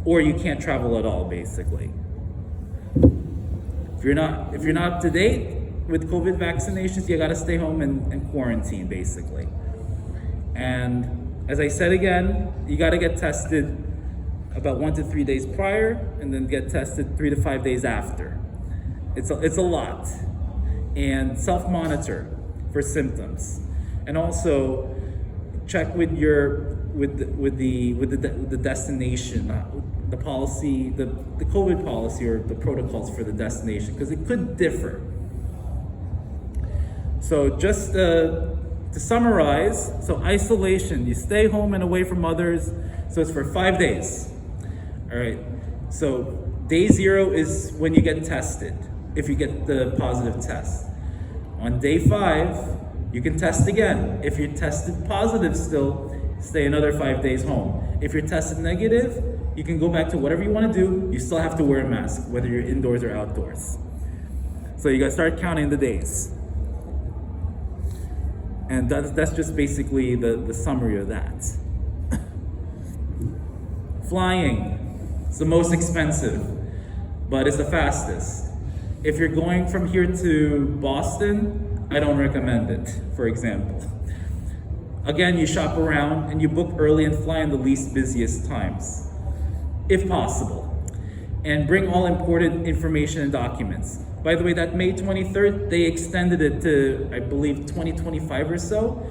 Or you can't travel at all, basically. If you're not up to date with COVID vaccinations, you gotta stay home and quarantine, basically. And as I said again, you gotta get tested about 1 to 3 days prior, and then get tested 3 to 5 days after. It's a lot. And self-monitor for symptoms, and also check with the destination, the policy, the COVID policy, or the protocols for the destination, because it could differ. So just to summarize, so isolation, you stay home and away from others. So it's for 5 days. All right. So day 0 is when you get tested, if you get the positive test. On day 5, you can test again. If you're tested positive still, stay another 5 days home. If you're tested negative, you can go back to whatever you want to do. You still have to wear a mask, whether you're indoors or outdoors. So you got to start counting the days. And that's just basically the summary of that. Flying. It's the most expensive, but it's the fastest. If you're going from here to Boston, I don't recommend it, for example. Again, you shop around and you book early and fly in the least busiest times, if possible. And bring all important information and documents. By the way, that May 23rd, they extended it to, I believe, 2025 or so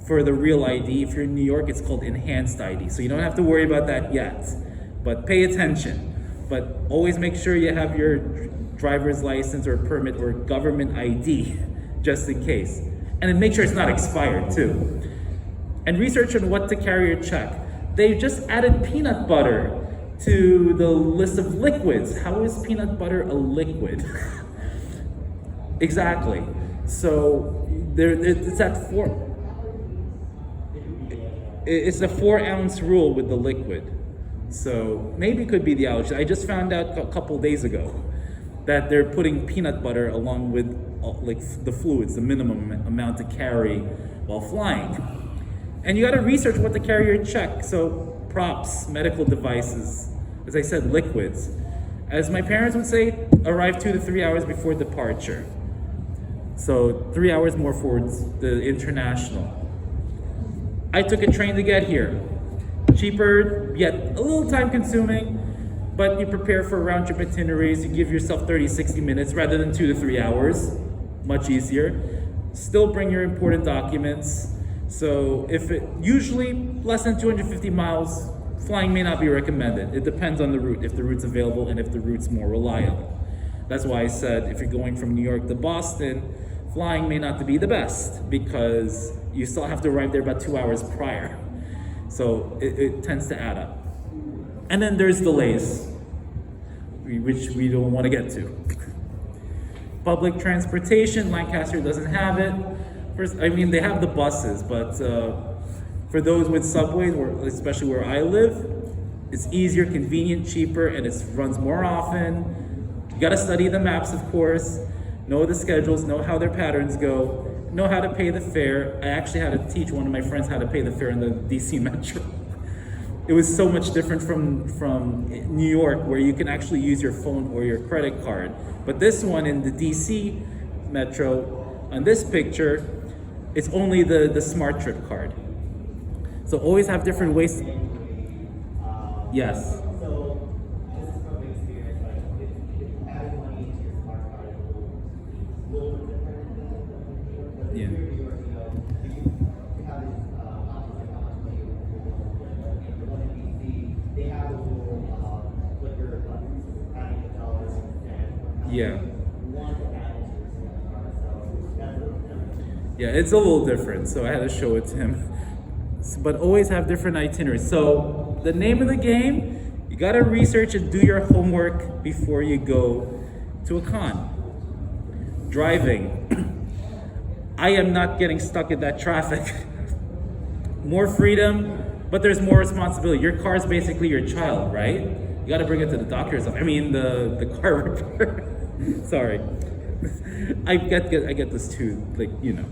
for the real ID. If you're in New York, it's called enhanced ID. So you don't have to worry about that yet, but pay attention. But always make sure you have your driver's license or permit or government ID, just in case. And then make sure it's not expired too. And research on what to carry or check. They just added peanut butter to the list of liquids. How is peanut butter a liquid? Exactly. So it's at it's a 4-ounce rule with the liquid. So maybe it could be the allergy. I just found out a couple days ago that they're putting peanut butter along with like the fluids, the minimum amount to carry while flying. And you got to research what to carry or check. So props, medical devices, as I said, liquids. As my parents would say, arrive 2 to 3 hours before departure. So 3 hours more for the international. I took a train to get here. Cheaper, yet a little time consuming, but you prepare for round trip itineraries. You give yourself 30, 60 minutes rather than 2 to 3 hours. Much easier. Still bring your important documents. So usually less than 250 miles, flying may not be recommended. It depends on the route, if the route's available and if the route's more reliable. That's why I said if you're going from New York to Boston, flying may not be the best because you still have to arrive there about 2 hours prior. So it tends to add up. And then there's delays. which we don't want to get to. Public transportation, Lancaster doesn't have it. First, I mean, they have the buses, but for those with subways, especially where I live, it's easier, convenient, cheaper, and it runs more often. You gotta study the maps, of course, know the schedules, know how their patterns go, know how to pay the fare. I actually had to teach one of my friends how to pay the fare in the DC Metro. It was so much different from New York, where you can actually use your phone or your credit card. But this one in the DC Metro, on this picture, it's only the Smart Trip card. So always have different ways. Yes. So, this is from experience, like, if adding money into your smart card is a little bit different. Because if Yeah. you're in New York, you have these options like how much money you want. If you're going to DC, they have those little clicker buttons, adding the dollars and how Yeah. you want to add into your smart card. So, that's a little different. Yeah, it's a little different, so I had to show it to him. But always have different itineraries. So the name of the game, you gotta research and do your homework before you go to a con. Driving. I am not getting stuck in that traffic. More freedom, but there's more responsibility. Your car is basically your child, right? You gotta bring it to the doctor's office. I mean, the car repair. Sorry. I get this too, like, you know.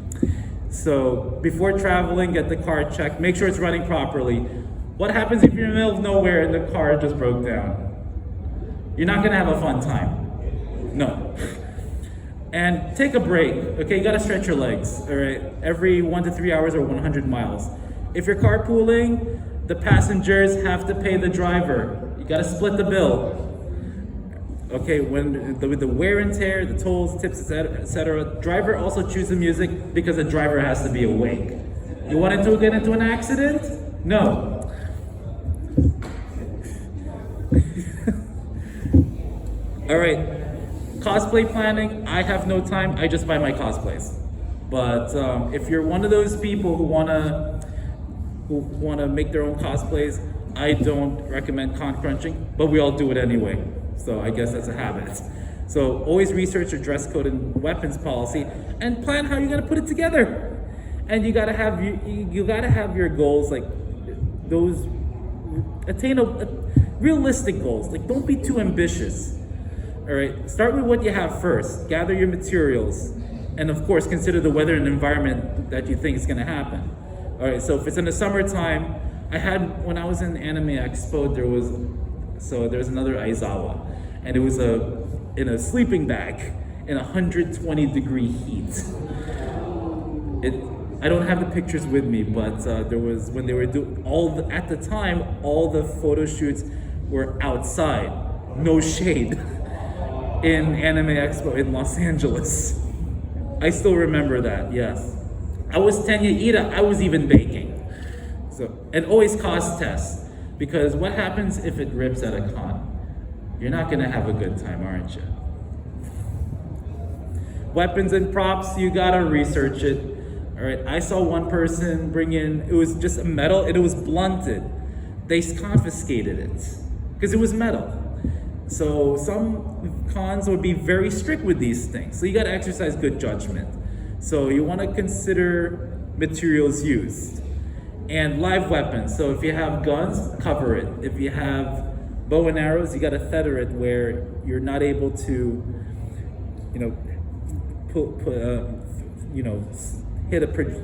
So before traveling, get the car checked. Make sure it's running properly. What happens if you're in the middle of nowhere and the car just broke down? You're not gonna have a fun time. No. And take a break, okay? You gotta stretch your legs, all right? Every 1 to 3 hours or 100 miles. If you're carpooling, the passengers have to pay the driver. You gotta split the bill. Okay, when with the wear and tear, the tolls, tips, etc. Driver also choose the music because the driver has to be awake. You wanted to get into an accident? No. All right, cosplay planning. I have no time. I just buy my cosplays. But if you're one of those people who wanna make their own cosplays, I don't recommend con crunching, but we all do it anyway. So I guess that's a habit. So always research your dress code and weapons policy, and plan how you're gonna put it together. And you gotta have your goals, like those realistic goals. Like, don't be too ambitious. All right, start with what you have first. Gather your materials, and of course consider the weather and environment that you think is gonna happen. All right, so if it's in the summertime, when I was in Anime Expo, there was another Aizawa, and it was in a sleeping bag in 120-degree heat. I don't have the pictures with me, but there was, when they were doing at the time, all the photo shoots were outside, no shade, in Anime Expo in Los Angeles. I still remember that, yes. I was Tenya Ida, I was even baking. So, and always cost test. Because what happens if it rips at a con? You're not gonna have a good time, aren't you? Weapons and props, you gotta research it. All right, I saw one person bring in, it was just a metal, and it was blunted. They confiscated it, because it was metal. So some cons would be very strict with these things. So you gotta exercise good judgment. So you wanna consider materials used. And live weapons, so if you have guns, cover it. If you have bow and arrows, you gotta feather it where you're not able to,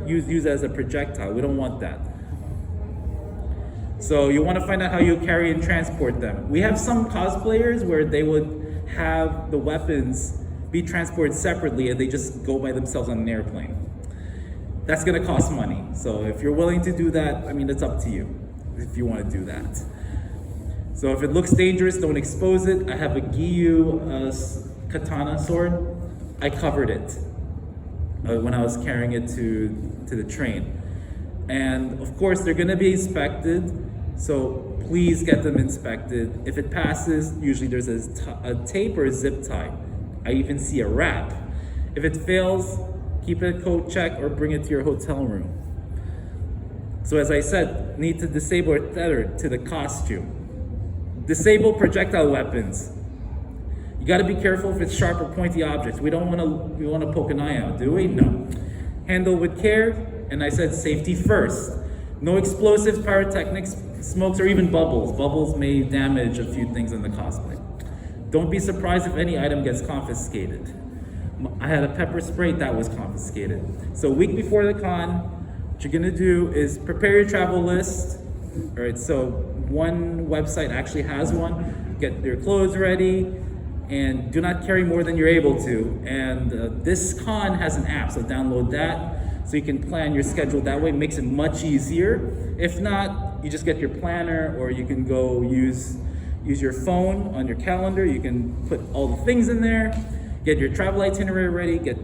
use as a projectile. We don't want that. So you want to find out how you carry and transport them. We have some cosplayers where they would have the weapons be transported separately and they just go by themselves on an airplane. That's gonna cost money. So if you're willing to do that, I mean, it's up to you if you want to do that. So if it looks dangerous, don't expose it. I have a Giyu katana sword. I covered it when I was carrying it to the train. And of course, they're gonna be inspected. So please get them inspected. If it passes, usually there's a tape or a zip tie. I even see a wrap. If it fails, keep it code check or bring it to your hotel room. So as I said, need to disable or tether to the costume. Disable projectile weapons. You got to be careful if it's sharp or pointy objects. We want to poke an eye out, do we? No. Handle with care, and I said safety first. No explosives, pyrotechnics, smokes, or even bubbles. Bubbles may damage a few things in the cosplay. Don't be surprised if any item gets confiscated. I had a pepper spray that was confiscated. So a week before the con, what you're gonna do is prepare your travel list. All right, so one website actually has one. Get your clothes ready, and do not carry more than you're able to. And this con has an app, so download that so you can plan your schedule that way. It makes it much easier. If not, you just get your planner, or you can go use your phone on your calendar. You can put all the things in there, get your travel itinerary ready, get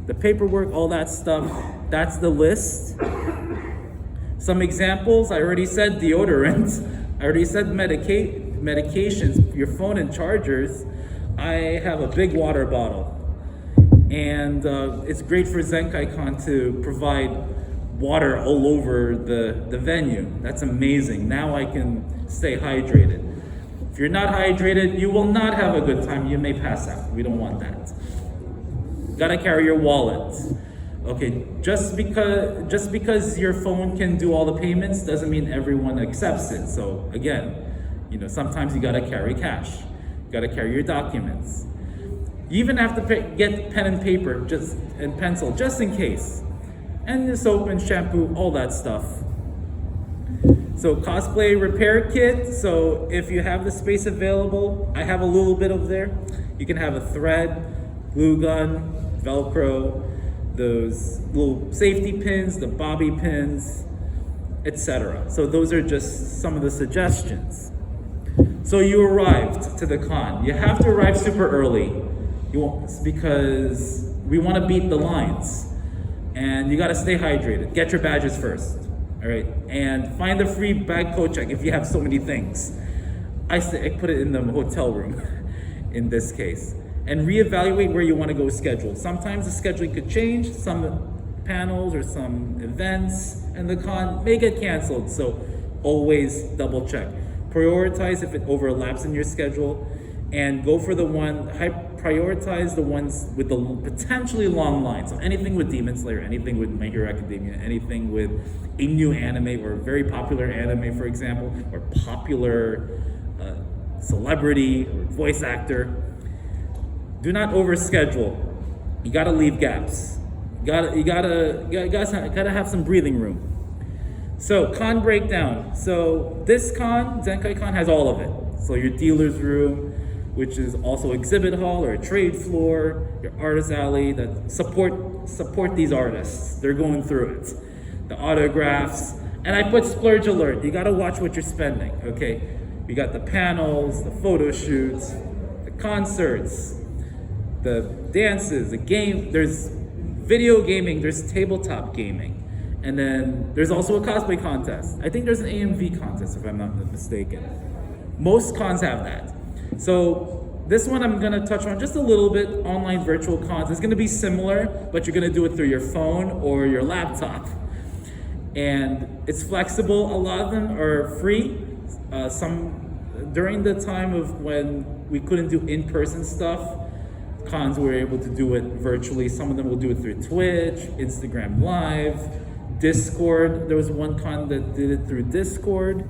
the paperwork, all that stuff. That's the list. Some examples, I already said deodorant. I already said medications, your phone and chargers. I have a big water bottle. And it's great for Zenkaikon to provide water all over the venue. That's amazing. Now I can stay hydrated. If you're not hydrated, you will not have a good time. You may pass out. We don't want that. Gotta carry your wallet. Okay, just because your phone can do all the payments doesn't mean everyone accepts it. So again, sometimes you gotta carry cash. You gotta carry your documents. You even have to get pen and paper and pencil just in case. And the soap and shampoo, all that stuff. So cosplay repair kit. So if you have the space available, I have a little bit of there. You can have a thread, glue gun, Velcro, those little safety pins, the bobby pins, etc. So those are just some of the suggestions. So you arrived to the con. You have to arrive super early. Because we want to beat the lines. And you got to stay hydrated. Get your badges first. All right, and find a free bag coat check if you have so many things. I put it in the hotel room in this case. And reevaluate where you want to go schedule. Sometimes the scheduling could change, some panels or some events, and the con may get canceled. So always double check. Prioritize if it overlaps in your schedule, and go for prioritize the ones with the potentially long lines. So anything with Demon Slayer, anything with My Hero Academia, anything with a new anime or a very popular anime, for example, or popular celebrity or voice actor. Do not overschedule. You gotta leave gaps. You gotta have some breathing room. So con breakdown. So this con, Zenkaikon, has all of it. So your dealer's room, which is also exhibit hall or a trade floor, your artist alley that support these artists. They're going through it. The autographs, and I put splurge alert. You gotta watch what you're spending, okay? We got the panels, the photo shoots, the concerts, the dances, the game. There's video gaming, there's tabletop gaming. And then there's also a cosplay contest. I think there's an AMV contest if I'm not mistaken. Most cons have that. So this one I'm gonna touch on just a little bit, online virtual cons. It's gonna be similar, but you're gonna do it through your phone or your laptop. And it's flexible. A lot of them are free. Some, during the time of when we couldn't do in-person stuff, cons were able to do it virtually. Some of them will do it through Twitch, Instagram Live, Discord. There was one con that did it through Discord.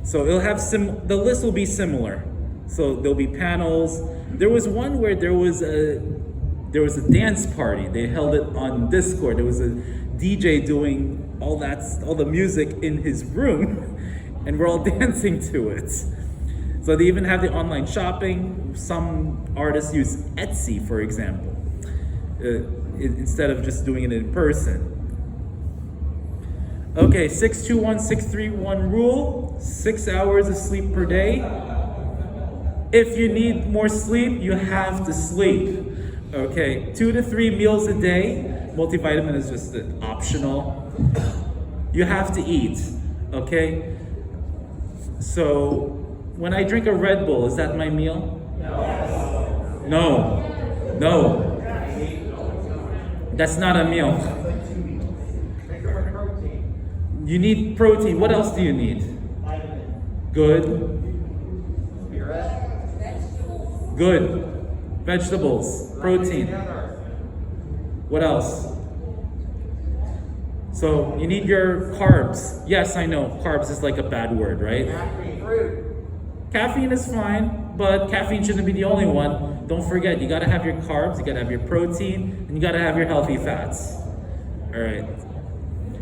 So it'll have the list will be similar. So there'll be panels. There was one where there was a dance party. They held it on Discord. There was a DJ doing all the music in his room, and we're all dancing to it. So they even have the online shopping. Some artists use Etsy, for example, instead of just doing it in person. Okay, 621-631 rule, 6 hours of sleep per day. If you need more sleep, you have to sleep. Okay, 2 to 3 meals a day. Multivitamin is just optional. You have to eat, okay? So when I drink a Red Bull, is that my meal? No. That's not a meal. You need protein. What else do you need? Vitamin. Good. Spirit. Good. Vegetables, protein. What else? So you need your carbs. Yes, I know, carbs is like a bad word, right? Fruit. Caffeine is fine, but caffeine shouldn't be the only one. Don't forget, you gotta have your carbs, you gotta have your protein, and you gotta have your healthy fats. All right.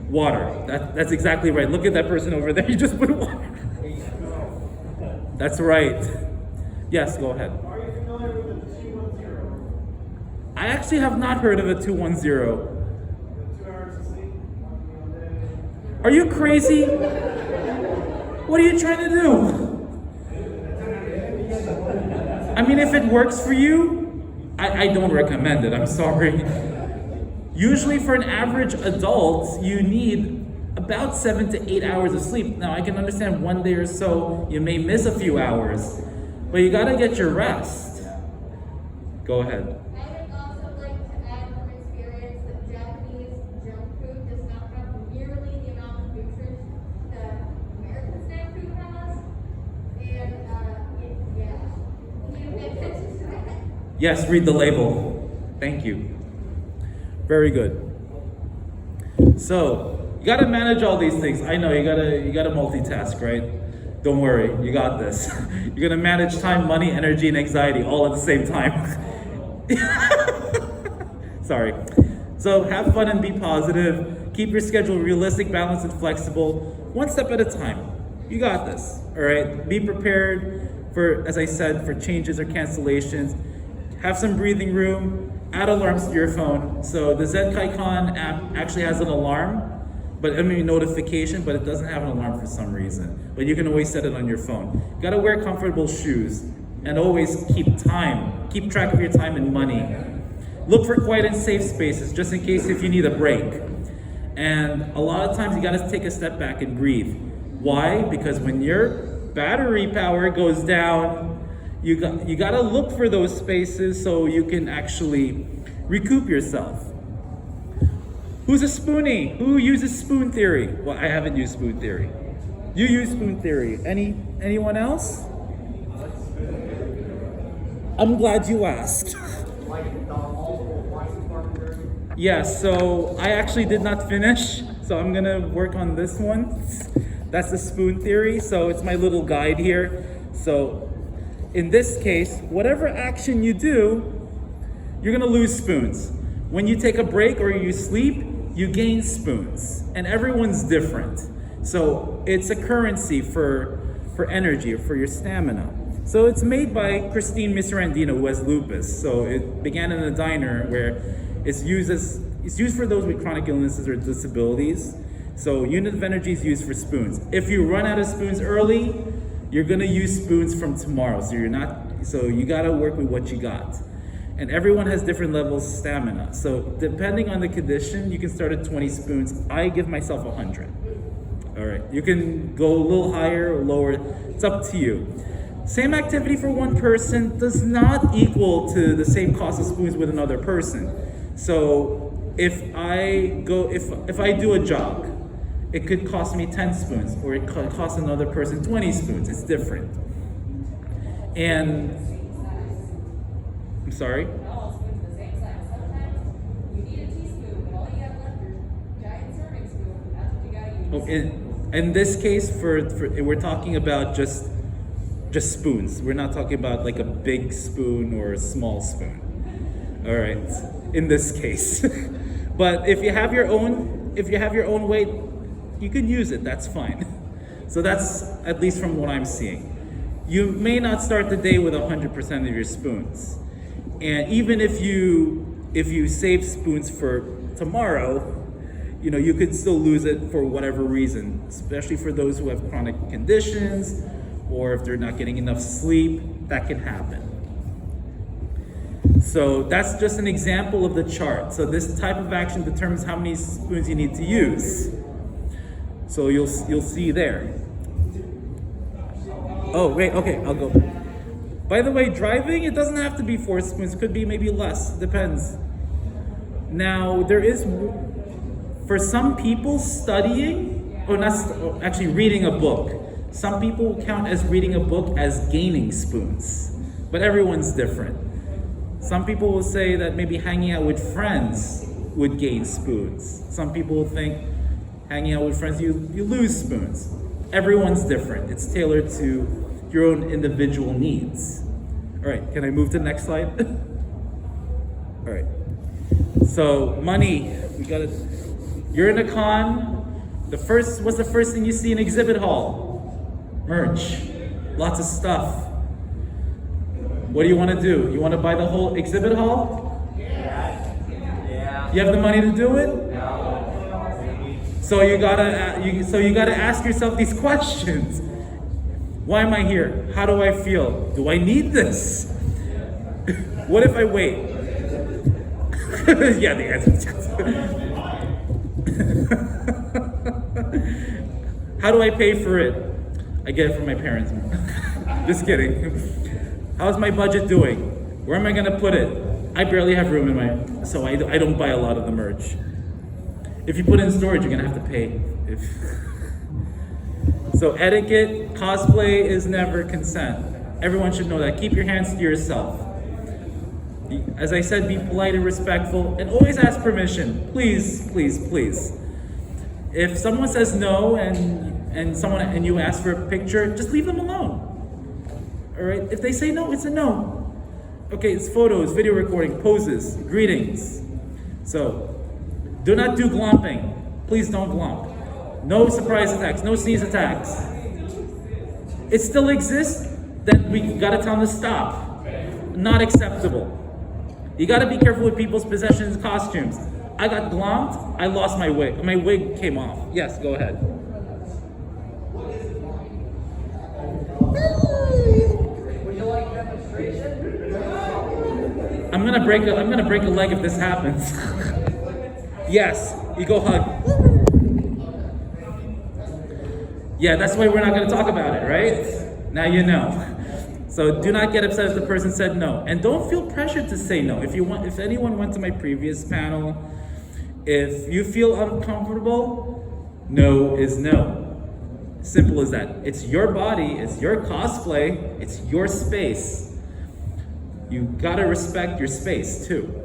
Water. That's exactly right. Look at that person over there. You just put water. That's right. Yes, go ahead. Are you familiar with the 210? I actually have not heard of a 210. 2 hours of sleep, 1 meal a day. Are you crazy? What are you trying to do? I mean, if it works for you, I don't recommend it. I'm sorry. Usually for an average adult, you need about 7 to 8 hours of sleep. Now, I can understand one day or so, you may miss a few hours, but you gotta get your rest. Go ahead. I would also like to add from experience that Japanese junk food does not have nearly the amount of nutrients that American snack food has. And, yeah, you need to pay attention to that. Yes, read the label. Thank you. Very good. So, you gotta manage all these things. I know you gotta multitask, right? Don't worry, you got this. You're gonna manage time, money, energy, and anxiety all at the same time. Sorry. So have fun and be positive. Keep your schedule realistic, balanced, and flexible. One step at a time. You got this. All right. Be prepared for, as I said, for changes or cancellations. Have some breathing room. Add alarms to your phone. So the Zenkaikon app actually has an alarm, but I mean notification, but it doesn't have an alarm for some reason. But you can always set it on your phone. Gotta wear comfortable shoes and always keep time. Keep track of your time and money. Look for quiet and safe spaces just in case if you need a break. And a lot of times you gotta take a step back and breathe. Why? Because when your battery power goes down, you gotta look for those spaces so you can actually recoup yourself. Who's a spoonie? Who uses spoon theory? Well, I haven't used spoon theory. You use spoon theory. Anyone else? I'm glad you asked. Like the multiple points marker. Yes, so I actually did not finish, so I'm gonna work on this one. That's the spoon theory, so it's my little guide here. So in this case, whatever action you do, you're gonna lose spoons. When you take a break or you sleep, you gain spoons, and everyone's different. So it's a currency for energy or for your stamina. So it's made by Christine Miserandino, who has lupus. So it began in a diner where it's used for those with chronic illnesses or disabilities. So unit of energy is used for spoons. If you run out of spoons early, you're gonna use spoons from tomorrow. So you gotta work with what you got. And everyone has different levels of stamina. So depending on the condition, you can start at 20 spoons. I give myself 100. All right, you can go a little higher or lower. It's up to you. Same activity for one person does not equal to the same cost of spoons with another person. So if I do a jog, it could cost me 10 spoons, or it could cost another person 20 spoons. It's different. And I'm sorry? Not all spoons are the same size. Sometimes you need a teaspoon, but all you have left is a giant serving spoon. That's what you gotta use. In this case, we're talking about just spoons. We're not talking about like a big spoon or a small spoon. All right. In this case, but if you have your own weight, you can use it. That's fine. So that's at least from what I'm seeing. You may not start the day with 100% of your spoons. And even if you save spoons for tomorrow, you could still lose it for whatever reason, especially for those who have chronic conditions, or if they're not getting enough sleep, that can happen. So that's just an example of the chart. So this type of action determines how many spoons you need to use. So you'll see there. Oh, wait, okay, I'll go. By the way, driving, it doesn't have to be 4 spoons. It could be maybe less, depends. Now, there is, for some people, studying, actually reading a book. Some people count as reading a book as gaining spoons. but everyone's different. Some people will say that maybe hanging out with friends would gain spoons. Some people will think hanging out with friends, you lose spoons. Everyone's different. It's tailored to your own individual needs. All right, can I move to the next slide? All right. So money, you're in a con. What's the first thing you see in exhibit hall? Merch, lots of stuff. What do you want to do? You want to buy the whole exhibit hall? Yeah. You have the money to do it? No. So you gotta ask yourself these questions. Why am I here? How do I feel? Do I need this? What if I wait? Yeah, the answer is yes. How do I pay for it? I get it from my parents. Just kidding. How's my budget doing? Where am I gonna put it? I barely have room in so I don't buy a lot of the merch. If you put it in storage, you're gonna have to pay. So etiquette, cosplay is never consent. Everyone should know that. Keep your hands to yourself. As I said, be polite and respectful, and always ask permission. Please, please, please. If someone says no and you ask for a picture, just leave them alone. All right? If they say no, it's a no. Okay, it's photos, video recording, poses, greetings. So, do not do glomping. Please don't glomp. No surprise attacks, no sneeze attacks. It still exists, then we gotta tell them to stop. Not acceptable. You gotta be careful with people's possessions and costumes. I got glomped, I lost my wig. My wig came off. Yes, go ahead. Would you like a demonstration? I'm gonna break a leg if this happens. Yes, you go hug. Yeah, that's why we're not gonna talk about it, right? Now you know. So do not get upset if the person said no. And don't feel pressured to say no. If anyone went to my previous panel, if you feel uncomfortable, no is no. Simple as that. It's your body, it's your cosplay, it's your space. You gotta respect your space too.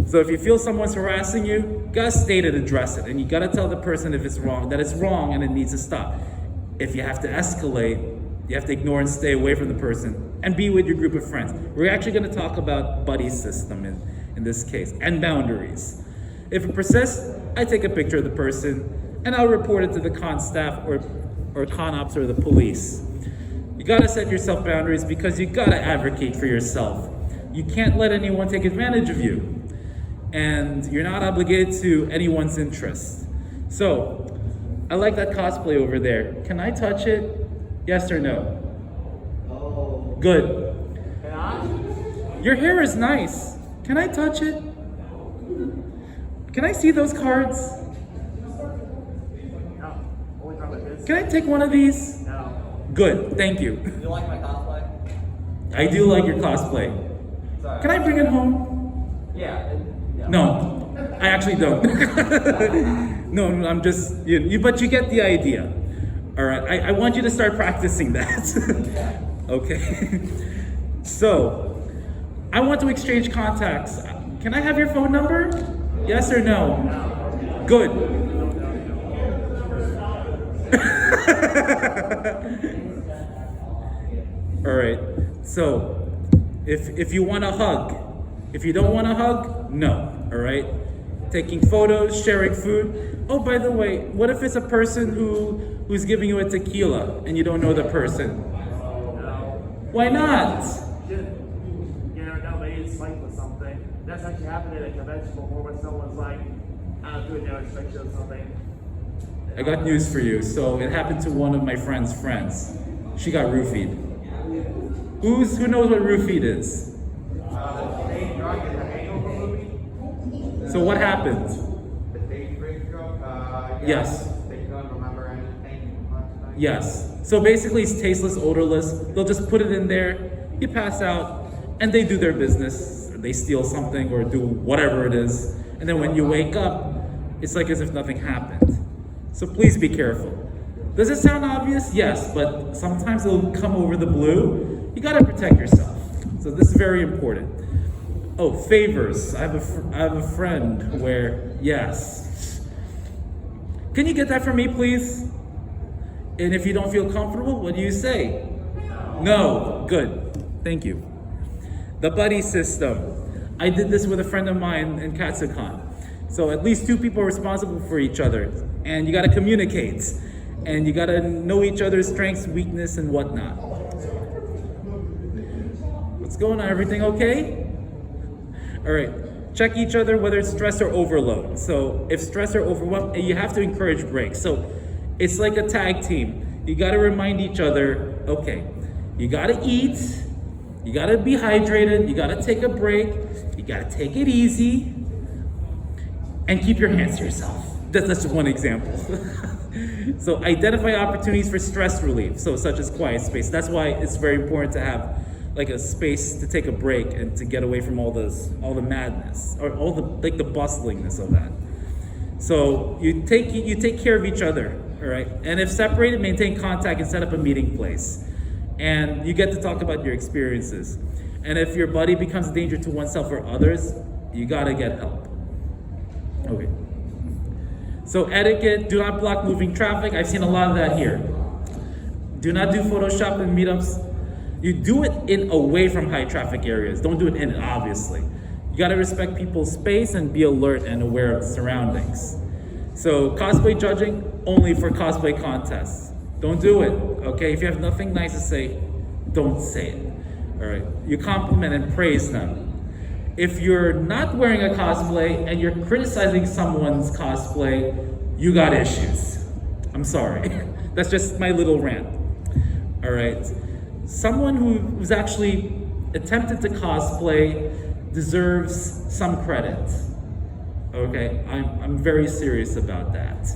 So if you feel someone's harassing you, you gotta state it, address it, and you gotta tell the person if it's wrong, that it's wrong and it needs to stop. If you have to escalate, you have to ignore and stay away from the person and be with your group of friends. We're actually gonna talk about buddy system in this case, and boundaries. If it persists, I take a picture of the person and I'll report it to the con staff or con ops or the police. You gotta set yourself boundaries because you gotta advocate for yourself. You can't let anyone take advantage of you. And you're not obligated to anyone's interest. So, I like that cosplay over there. Can I touch it? Yes or no? Oh. Good. Can I? Your hair is nice. Can I touch it? Can I see those cards? No. Only time like this. Can I take one of these? No. Good, thank you. You like my cosplay? I do like your cosplay. Sorry. Can I bring it home? Yeah. No, I actually don't. No, I'm just, but you get the idea. All right, I want you to start practicing that. Okay. So, I want to exchange contacts. Can I have your phone number? Yes or no? Good. All right. So, if you want a hug, if you don't want a hug, no. All right. Taking photos, sharing food. Oh, by the way, what if it's a person who's giving you a tequila and you don't know the person? Why not? You never know, maybe it's like with something. That's actually happened at a convention before when someone's like, doing no restriction or something. I got news for you. So it happened to one of my friend's friends. She got roofied. Who knows what roofied is? So what happened? The day break drug, Yes. They don't remember anything much. Yes. So basically it's tasteless, odorless. They'll just put it in there, you pass out, and they do their business. They steal something or do whatever it is. And then when you wake up, it's like as if nothing happened. So please be careful. Does it sound obvious? Yes, but sometimes it'll come over the blue. you gotta protect yourself. So this is very important. Oh, favors. I have a friend where, yes. Can you get that for me, please? And if you don't feel comfortable, what do you say? No. Good. Thank you. The buddy system. I did this with a friend of mine in Katsucon. So at least 2 people are responsible for each other. And you gotta communicate. And you gotta know each other's strengths, weakness, and whatnot. What's going on? Everything okay? All right. Check each other whether it's stress or overload. So if stress or overwhelm, you have to encourage breaks. So it's like a tag team. You gotta remind each other, okay, you gotta eat, you gotta be hydrated, you gotta take a break, you gotta take it easy, and keep your hands to yourself. That's just one example. So identify opportunities for stress relief, so such as quiet space. That's why it's very important to have like a space to take a break and to get away from all the madness or all the the bustlingness of that. So you take care of each other, all right? And if separated, maintain contact and set up a meeting place. And you get to talk about your experiences. And if your buddy becomes a danger to oneself or others, you gotta get help. Okay. So etiquette, do not block moving traffic. I've seen a lot of that here. Do not do Photoshop and meetups. You do it in away from high traffic areas. Don't do it in it, obviously. You gotta respect people's space and be alert and aware of the surroundings. So cosplay judging, only for cosplay contests. Don't do it, okay? If you have nothing nice to say, don't say it, all right? You compliment and praise them. If you're not wearing a cosplay and you're criticizing someone's cosplay, you got issues. I'm sorry. That's just my little rant, all right? Someone who's actually attempted to cosplay deserves some credit. Okay, I'm very serious about that.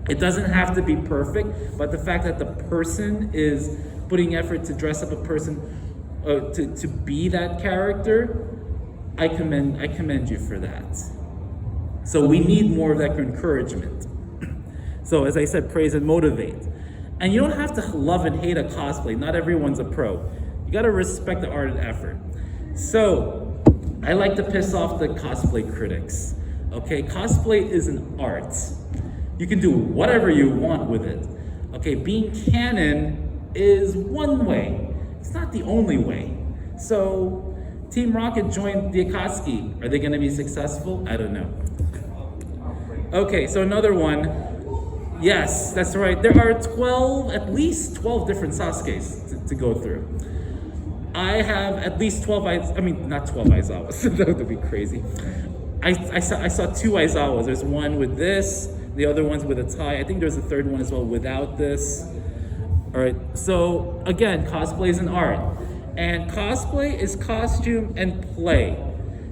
It doesn't have to be perfect, but the fact that the person is putting effort to dress up a person, to be that character, I commend you for that. So we need more of that encouragement. So as I said, praise and motivate. And you don't have to love and hate a cosplay. Not everyone's a pro. You gotta respect the art and effort. So, I like to piss off the cosplay critics. Okay, cosplay is an art. You can do whatever you want with it. Okay, being canon is one way. It's not the only way. So, Team Rocket joined the Akatsuki. Are they gonna be successful? I don't know. Okay, so another one. Yes, that's right. There are at least 12 different Sasukes to go through. I have at least 12 not 12 Aizawas. That would be crazy. I saw 2 Aizawas. There's one with this, the other one's with a tie. I think there's a third one as well without this. All right, so again, cosplay is an art. And cosplay is costume and play.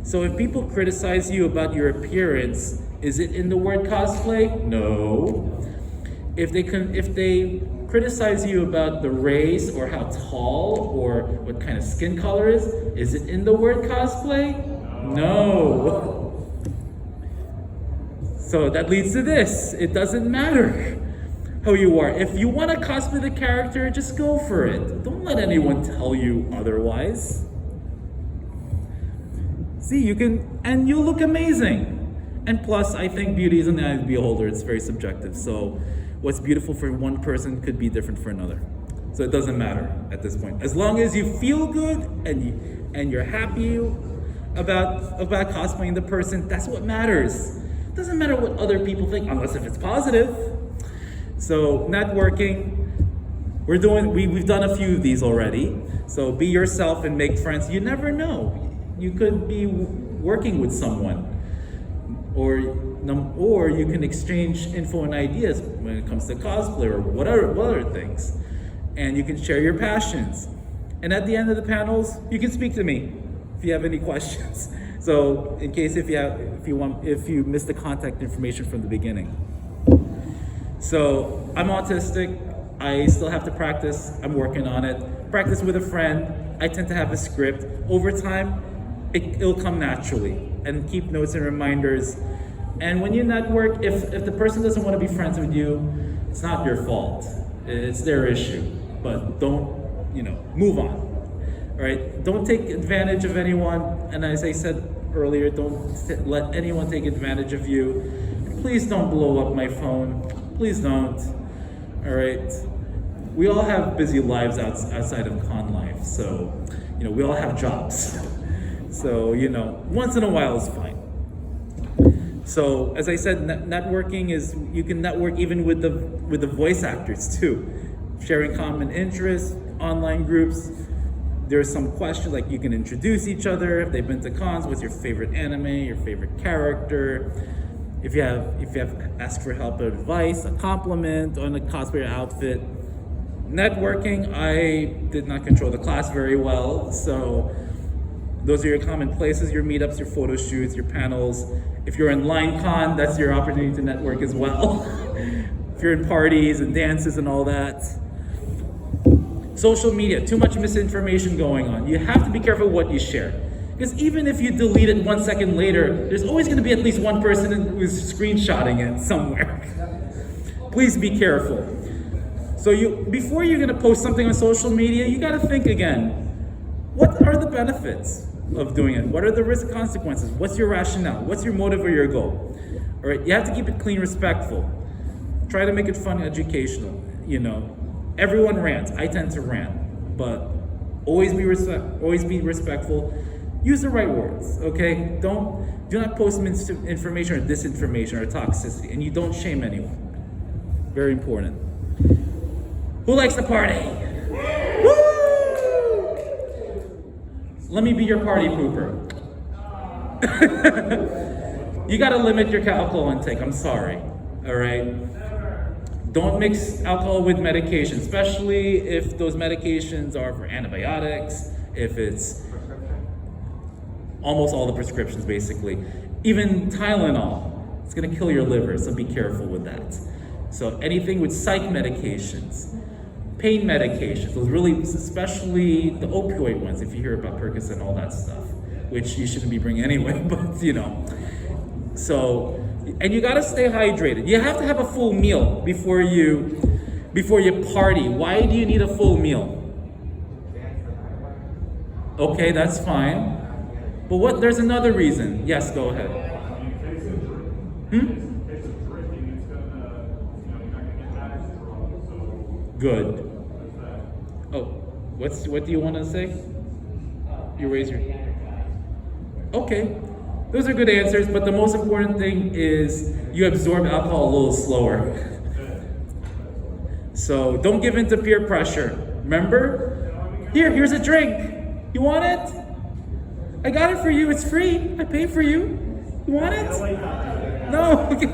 So if people criticize you about your appearance, is it in the word cosplay? No. If they criticize you about the race or how tall or what kind of skin color is it in the word cosplay? No. So that leads to this. It doesn't matter who you are. If you want to cosplay the character, just go for it. Don't let anyone tell you otherwise. See, and you look amazing. And plus, I think beauty is in the eye of the beholder. It's very subjective. So what's beautiful for one person could be different for another. So it doesn't matter at this point. As long as you feel good and you're happy about cosplaying the person, that's what matters. It doesn't matter what other people think, unless if it's positive. So networking, we've done a few of these already. So be yourself and make friends. You never know. You could be working with someone, or you can exchange info and ideas when it comes to cosplay or what other things. And you can share your passions. And at the end of the panels, you can speak to me if you have any questions. So in case if you missed the contact information from the beginning. So I'm autistic. I still have to practice. I'm working on it. Practice with a friend. I tend to have a script. Over time, it'll come naturally. And keep notes and reminders. And when you network, if the person doesn't want to be friends with you, it's not your fault. It's their issue. But don't, move on. All right, don't take advantage of anyone. And as I said earlier, don't let anyone take advantage of you. Please don't blow up my phone. Please don't. All right. We all have busy lives outside of con life, so we all have jobs. So once in a while is fine. So as I said, networking is, you can network even with the voice actors too, sharing common interests, online groups. There's some questions like you can introduce each other. If they've been to cons, what's your favorite anime, your favorite character? If you have ask for help or advice, a compliment on a cosplayer outfit. Networking, I did not control the class very well, so those are your common places, your meetups, your photo shoots, your panels. If you're in LineCon, that's your opportunity to network as well. If you're in parties and dances and all that. Social media, too much misinformation going on. You have to be careful what you share. Because even if you delete it 1 second later, there's always going to be at least one person who's screenshotting it somewhere. Please be careful. So before you're going to post something on social media, you got to think again. What are the benefits of doing it? What are the risk consequences? What's your rationale? What's your motive or your goal? All right, you have to keep it clean, respectful. Try to make it fun and educational. Everyone rants. I tend to rant, but always be respectful. Use the right words, okay? Do not post information or disinformation or toxicity, and you don't shame anyone. Very important. Who likes to party? Woo! Let me be your party pooper. You gotta limit your alcohol intake, I'm sorry, all right? Don't mix alcohol with medication, especially if those medications are for antibiotics, if it's almost all the prescriptions basically. Even Tylenol, it's gonna kill your liver, so be careful with that. So anything with psych medications, pain medications, those really, especially the opioid ones, if you hear about Percocet and all that stuff, which you shouldn't be bringing anyway, but So, and you gotta stay hydrated. You have to have a full meal before you party. Why do you need a full meal? Okay, that's fine. But there's another reason. Yes, go ahead. Good. Oh, what do you want to say? You raise your... Okay. Those are good answers, but the most important thing is you absorb alcohol a little slower. So don't give in to peer pressure. Remember? Here's a drink. You want it? I got it for you. It's free. I paid for you. You want it? No. Okay.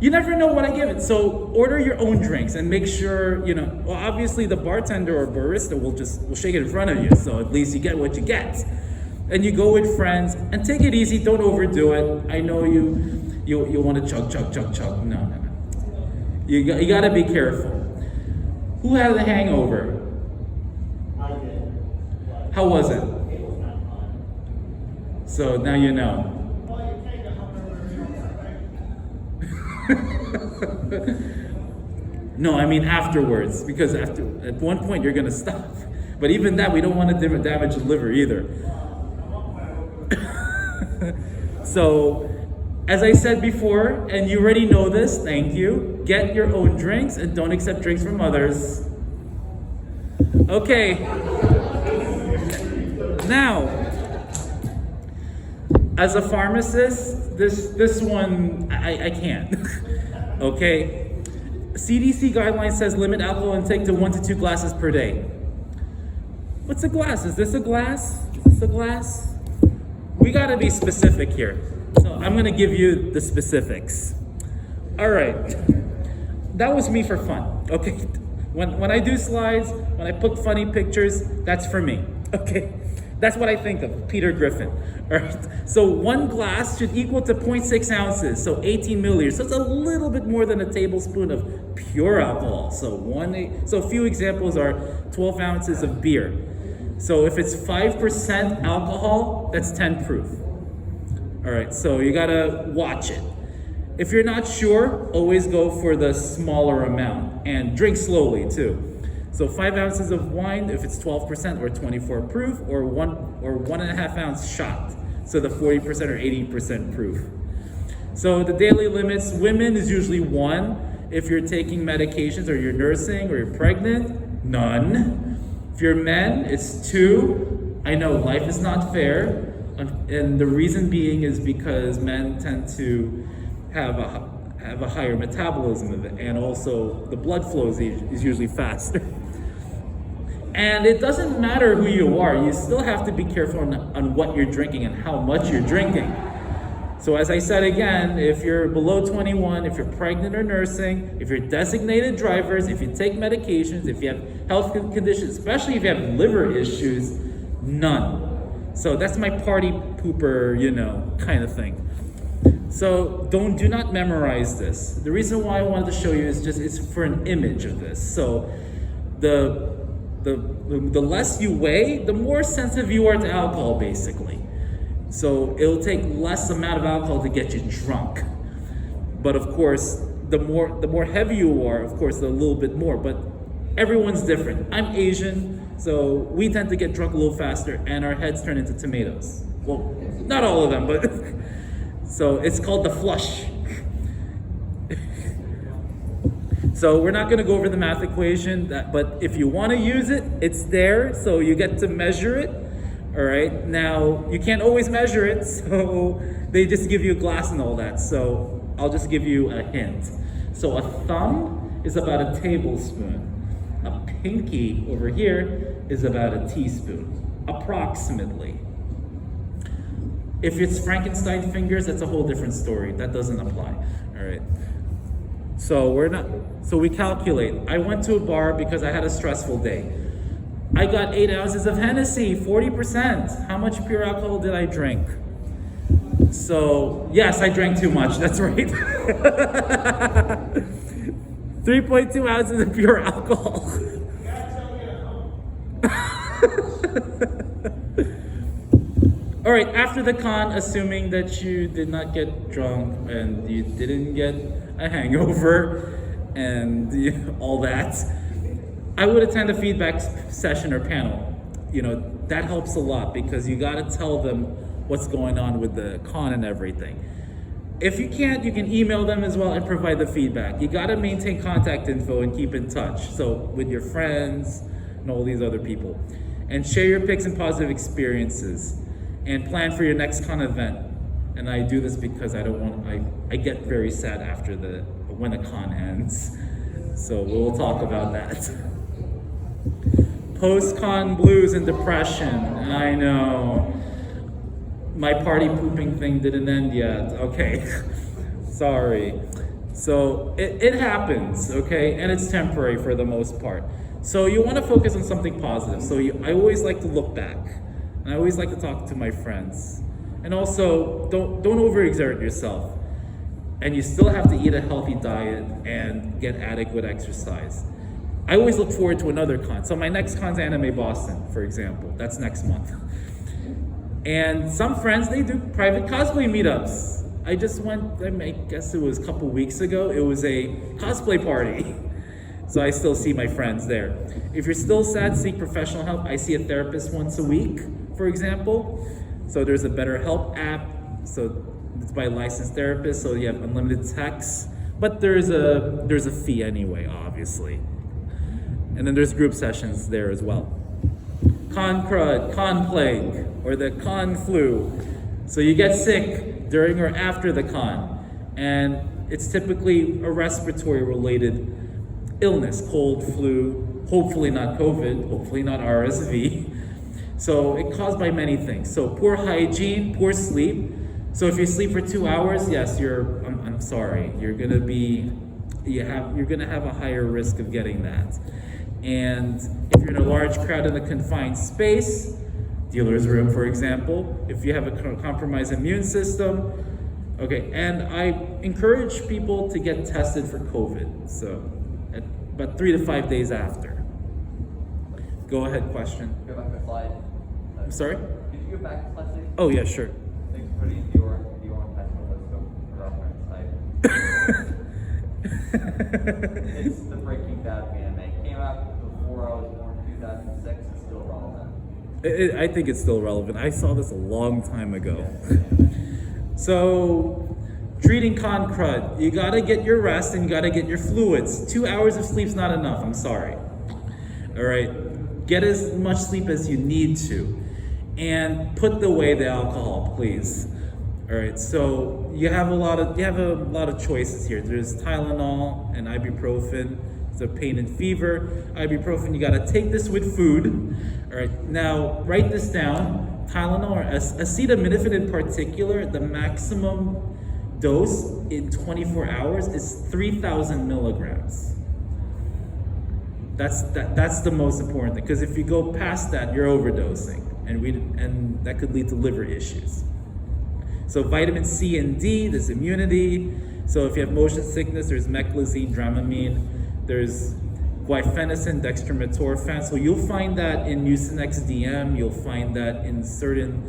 You never know what I give it. So order your own drinks and make sure, well, obviously the bartender or barista will shake it in front of you. So at least you get what you get. And you go with friends and take it easy. Don't overdo it. I know you want to chug. No. You got to be careful. Who had a hangover? I did. How was it? It was not fun. So now you know. No, I mean afterwards, because at one point you're gonna stop. But even that, we don't want to damage the liver either. So, as I said before, and you already know this, thank you, get your own drinks and don't accept drinks from others. Okay. Now, as a pharmacist, this one, I can't. Okay? CDC guidelines says limit alcohol intake to 1 to 2 glasses per day. What's a glass? Is this a glass? Is this a glass? We gotta be specific here. So I'm gonna give you the specifics. All right. That was me for fun, okay? When I do slides, when I put funny pictures, that's for me, okay? That's what I think of, Peter Griffin. All right. So 1 glass should equal to 0.6 ounces, so 18 milliliters. So it's a little bit more than a tablespoon of pure alcohol. So a few examples are 12 ounces of beer. So if it's 5% alcohol, that's 10 proof. All right, so you gotta watch it. If you're not sure, always go for the smaller amount and drink slowly too. So 5 ounces of wine, if it's 12% or 24 proof, or 1.5 ounce shot. So the 40% or 80% proof. So the daily limits, women is usually 1. If you're taking medications or you're nursing or you're pregnant, none. If you're men, it's 2. I know life is not fair. And the reason being is because men tend to have a higher metabolism, and also the blood flow is usually faster. And it doesn't matter who you are, you still have to be careful on what you're drinking and how much you're drinking. So as I said again, if you're below 21, if you're pregnant or nursing, if you're designated drivers, if you take medications, if you have health conditions, especially if you have liver issues, none. So that's my party pooper, kind of thing. So do not memorize this. The reason why I wanted to show you is it's for an image of this. So the less you weigh, the more sensitive you are to alcohol, basically. So it'll take less amount of alcohol to get you drunk. But of course, the more heavy you are, of course, a little bit more. But everyone's different. I'm Asian, so we tend to get drunk a little faster, and our heads turn into tomatoes. Well, not all of them, but so it's called the flush. So we're not going to go over the math equation, but if you want to use it, it's there, so you get to measure it. All right. Now you can't always measure it, so they just give you a glass and all that. So I'll just give you a hint. So a thumb is about a tablespoon. A pinky over here is about a teaspoon, approximately. If it's Frankenstein fingers, that's a whole different story. That doesn't apply. All right. So we calculate. I went to a bar because I had a stressful day. I got 8 ounces of Hennessy, 40%. How much pure alcohol did I drink? So, yes, I drank too much. That's right. 3.2 ounces of pure alcohol. All right, after the con, assuming that you did not get drunk and you didn't get a hangover and all that, I would attend a feedback session or panel. That helps a lot because you got to tell them what's going on with the con and everything. If you can't, you can email them as well and provide the feedback. You got to maintain contact info and keep in touch. So with your friends and all these other people. And share your pics and positive experiences. And plan for your next con event. And I do this because I get very sad when the con ends. So we'll talk about that. Post-con blues and depression. I know. My party pooping thing didn't end yet. Okay. Sorry. So it happens, okay? And it's temporary for the most part. So you want to focus on something positive. So I always like to look back. And I always like to talk to my friends. And also, don't overexert yourself. And you still have to eat a healthy diet and get adequate exercise. I always look forward to another con. So my next con's Anime Boston, for example. That's next month. And some friends, they do private cosplay meetups. I just went, I guess it was a couple weeks ago. It was a cosplay party. So I still see my friends there. If you're still sad, seek professional help. I see a therapist once a week, for example. So there's a BetterHelp app. So it's by a licensed therapist, so you have unlimited texts. But there's a fee anyway, obviously. And then there's group sessions there as well. Con crud, con plague, or the con flu. So you get sick during or after the con. And it's typically a respiratory related illness, cold, flu, hopefully not COVID, hopefully not RSV. So it's caused by many things. So poor hygiene, poor sleep. So if you sleep for 2 hours, yes, I'm sorry, you're gonna have a higher risk of getting that. And if you're in a large crowd in a confined space, dealer's room, for example, if you have a compromised immune system, okay, and I encourage people to get tested for COVID. So, about 3 to 5 days after. Go ahead, question. Go back to the slide. I'm sorry? Could you go back to slide 6? Oh yeah, sure. Thanks for putting your reference site. It's the Breaking Bad anime. It came out before before I was born in 2006 is still relevant. I think it's still relevant. I saw this a long time ago. So, treating con crud, you gotta get your rest and you gotta get your fluids. 2 hours of sleep's not enough, I'm sorry. All right, get as much sleep as you need to. And put away the alcohol, please. All right, so you have a lot of choices here. There's Tylenol and ibuprofen. It's a pain and fever. Ibuprofen, you gotta take this with food. All right, now write this down. Tylenol or acetaminophen in particular, the maximum dose in 24 hours is 3,000 milligrams. That's the most important thing, because if you go past that, you're overdosing, and that could lead to liver issues. So vitamin C and D, there's immunity. So if you have motion sickness, there's meclizine, dramamine. There's guaifenesin, dextromethorphan. So you'll find that in Mucinex DM. You'll find that in certain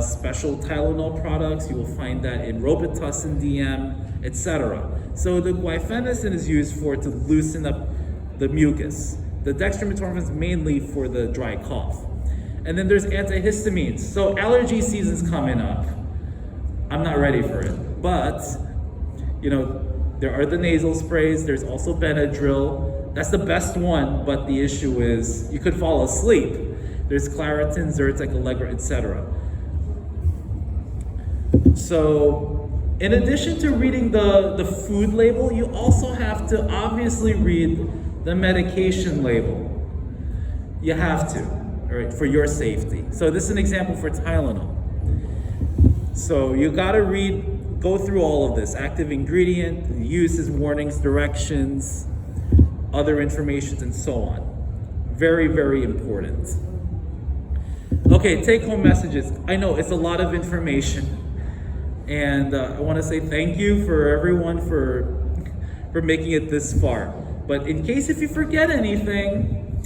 special Tylenol products. You will find that in Robitussin DM, etc. So the guaifenesin is used to loosen up the mucus. The dextromethorphan is mainly for the dry cough. And then there's antihistamines. So allergy season's coming up. I'm not ready for it, but there are the nasal sprays. There's also Benadryl. That's the best one, but the issue is you could fall asleep. There's Claritin, Zyrtec, Allegra, etc. So, in addition to reading the food label, you also have to obviously read the medication label. You have to, all right, for your safety. So this is an example for Tylenol. So you gotta go through all of this: active ingredient, uses, warnings, directions, other information, and so on. Very, very important. Okay, take-home messages. I know it's a lot of information, and I want to say thank you for everyone for making it this far. But in case if you forget anything,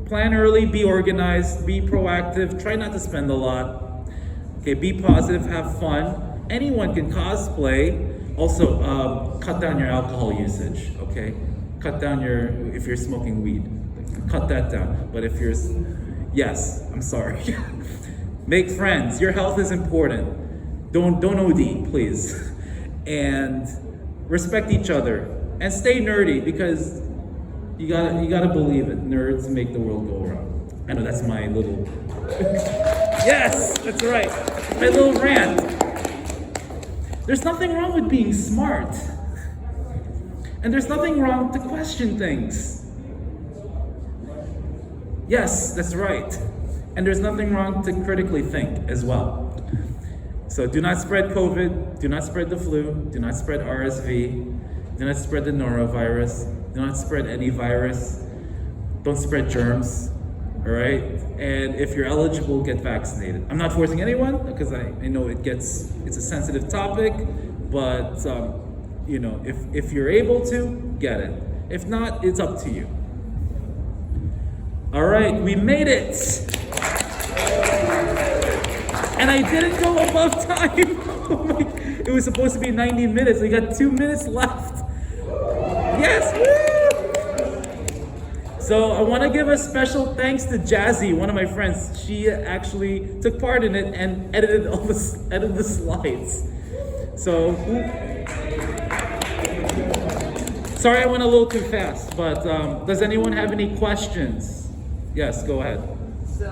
plan early, be organized, be proactive, try not to spend a lot. Okay, be positive, have fun. Anyone can cosplay. Also, cut down your alcohol usage, okay? Cut down if you're smoking weed, cut that down. But if yes, I'm sorry. Make friends, your health is important. Don't OD, please. And respect each other. And stay nerdy, because you gotta believe it. Nerds make the world go around. I know that's my little yes, that's right. My little rant. There's nothing wrong with being smart. And there's nothing wrong to question things. Yes, that's right. And there's nothing wrong to critically think as well. So do not spread COVID, do not spread the flu, do not spread RSV, do not spread the norovirus, do not spread any virus, don't spread germs, all right? And if you're eligible, get vaccinated. I'm not forcing anyone, because I know it's a sensitive topic, but if you're able to, get it. If not, it's up to you. All right, we made it. And I didn't go above time. Oh my, it was supposed to be 90 minutes. We got 2 minutes left. Yes, woo! So I want to give a special thanks to Jazzy, one of my friends. She actually took part in it and edited the slides. So, sorry I went a little too fast, but does anyone have any questions? Yes, go ahead. So,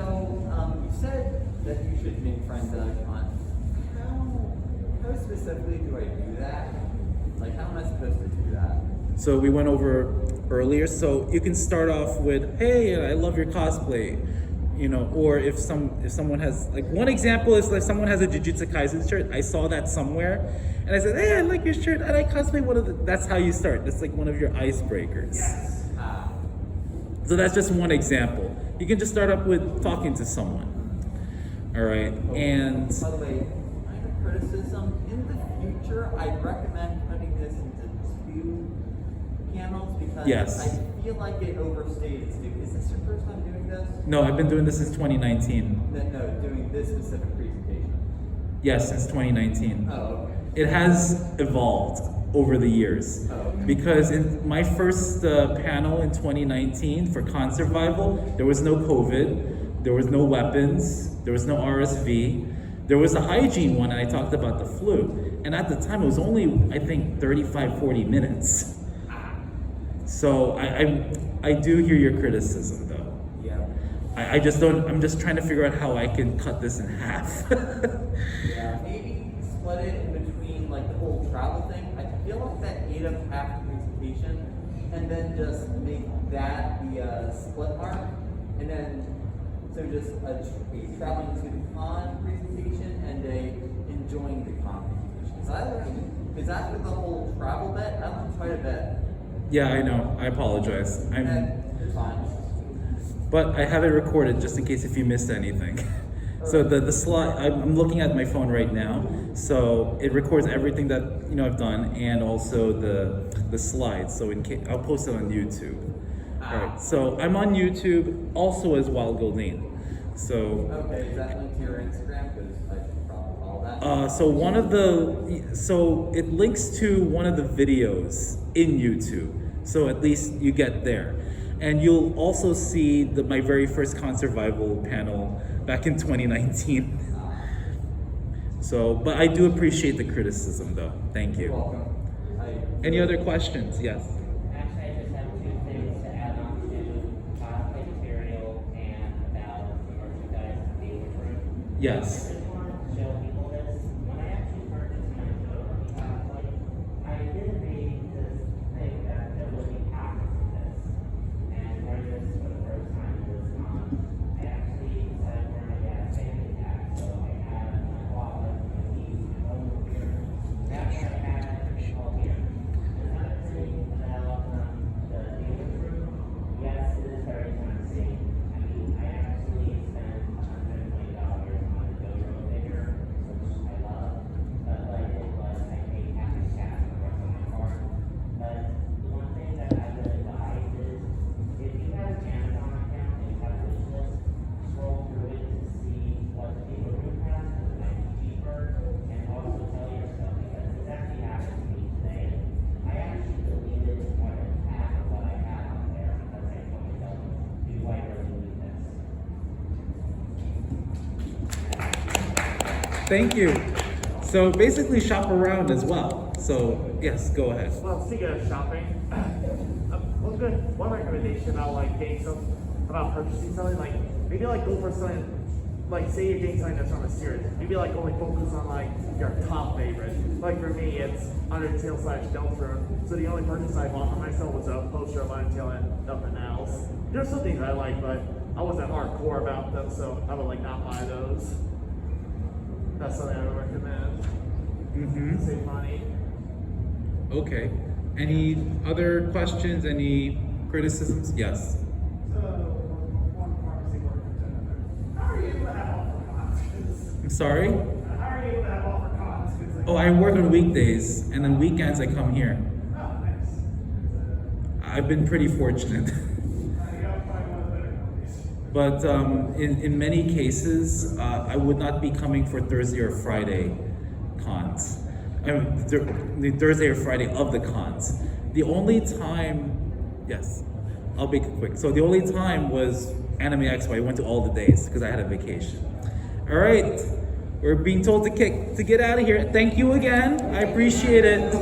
you said that you should make friends at a con. How specifically do I do that? Like, how am I supposed to do that? So we went over earlier. So you can start off with, "Hey, I love your cosplay," or if someone has, like, one example is like someone has a Jujutsu Kaisen shirt. I saw that somewhere, and I said, "Hey, I like your shirt. I cosplay one of the." That's how you start. That's like one of your icebreakers. Yes. So that's just one example. You can just start up with talking to someone. All right, and By the way, minor criticism. In the future, I'd recommend putting this into 2 panels because Yes. I feel like it overstates. Is this your first time doing this? no, I've been doing this since 2019. No, doing this specific presentation. Yes, since 2019. Oh, okay. It has evolved over the years. Because in my first panel in 2019 for Con Survival, there was no COVID, there was no weapons, there was no RSV, there was a hygiene one, and I talked about the flu. And at the time, it was only, I think, 35, 40 minutes. So I do hear your criticism, though. Yeah. I just don't, I'm just trying to figure out how I can cut this in half. Yeah, maybe split it in between like the whole travel thing. I feel like that ate up half the presentation, and then just make that the split mark, and then so just a traveling to the con presentation and a enjoying the con presentation. Because that's with the whole travel bit. I learned quite a bit. Yeah, I know. I apologize. And it's fine. But I have it recorded just in case if you missed anything. So the slide, I'm looking at my phone right now. So it records everything that I've done, and also the slides. So in case, I'll post it on YouTube. All right. So I'm on YouTube also as Wild Goldine. So. Okay, is that linked to your Instagram? Because I should probably follow that. So it links to one of the videos in YouTube. So at least you get there. And you'll also see my very first Con Survival panel back in 2019. So, but I do appreciate the criticism though. Thank You're you. welcome. Any other questions? Yes. Actually, I just have two things to add on to cosplay material and about the merchandise being approved. Yes. I just wanted to show people this. When I actually purchased my cosplay, I did read this thing that there would be packets of this. And wearing this for the first time was I actually decided where my dad's family tag. So I had my wallet, my keys, my phone here. That's what I had all here. Another thing about the dealer group, yes, it is very tempting. I mean, I actually spent $120 on a GoPro figure, which I love. But what I did was I paid half my cash for the rest of my card. But the one thing that I would advise is if you have an Amazon account and you have a wish list, scroll through it to see what the dealer group has, because it might be cheaper. And also tell yourself, because this actually happened to me today. I actually deleted more than half of what I had on there because I told myself, do I really need this? Thank you. So basically shop around as well. So yes, go ahead. Well, speaking of shopping, what's good? One recommendation about like getting some, about purchasing something, like maybe like go for something, like say you're getting something that's on a series, maybe like only focus on like your top favorite. Like for me, it's Undertale / Delthrone. So the only purchase I bought for myself was a poster of Undertale and nothing else. There's some things I like, but I wasn't hardcore about them, so I would like not buy those. That's something I would recommend. Mm-hmm. Save money. Okay. Any other questions? Any criticisms? Yes. How are you able to have all for cons? I'm sorry? How are you able to have all for cons? Oh, I work on weekdays, and then weekends I come here. Oh, nice. I've been pretty fortunate. You got probably one of the better companies. But in many cases, I would not be coming for Thursday or Friday cons. I mean, the Thursday or Friday of the cons. The only time, yes, I'll make it quick. So the only time was Anime Expo. I went to all the days because I had a vacation. All right, we're being told to get out of here. Thank you again. I appreciate it.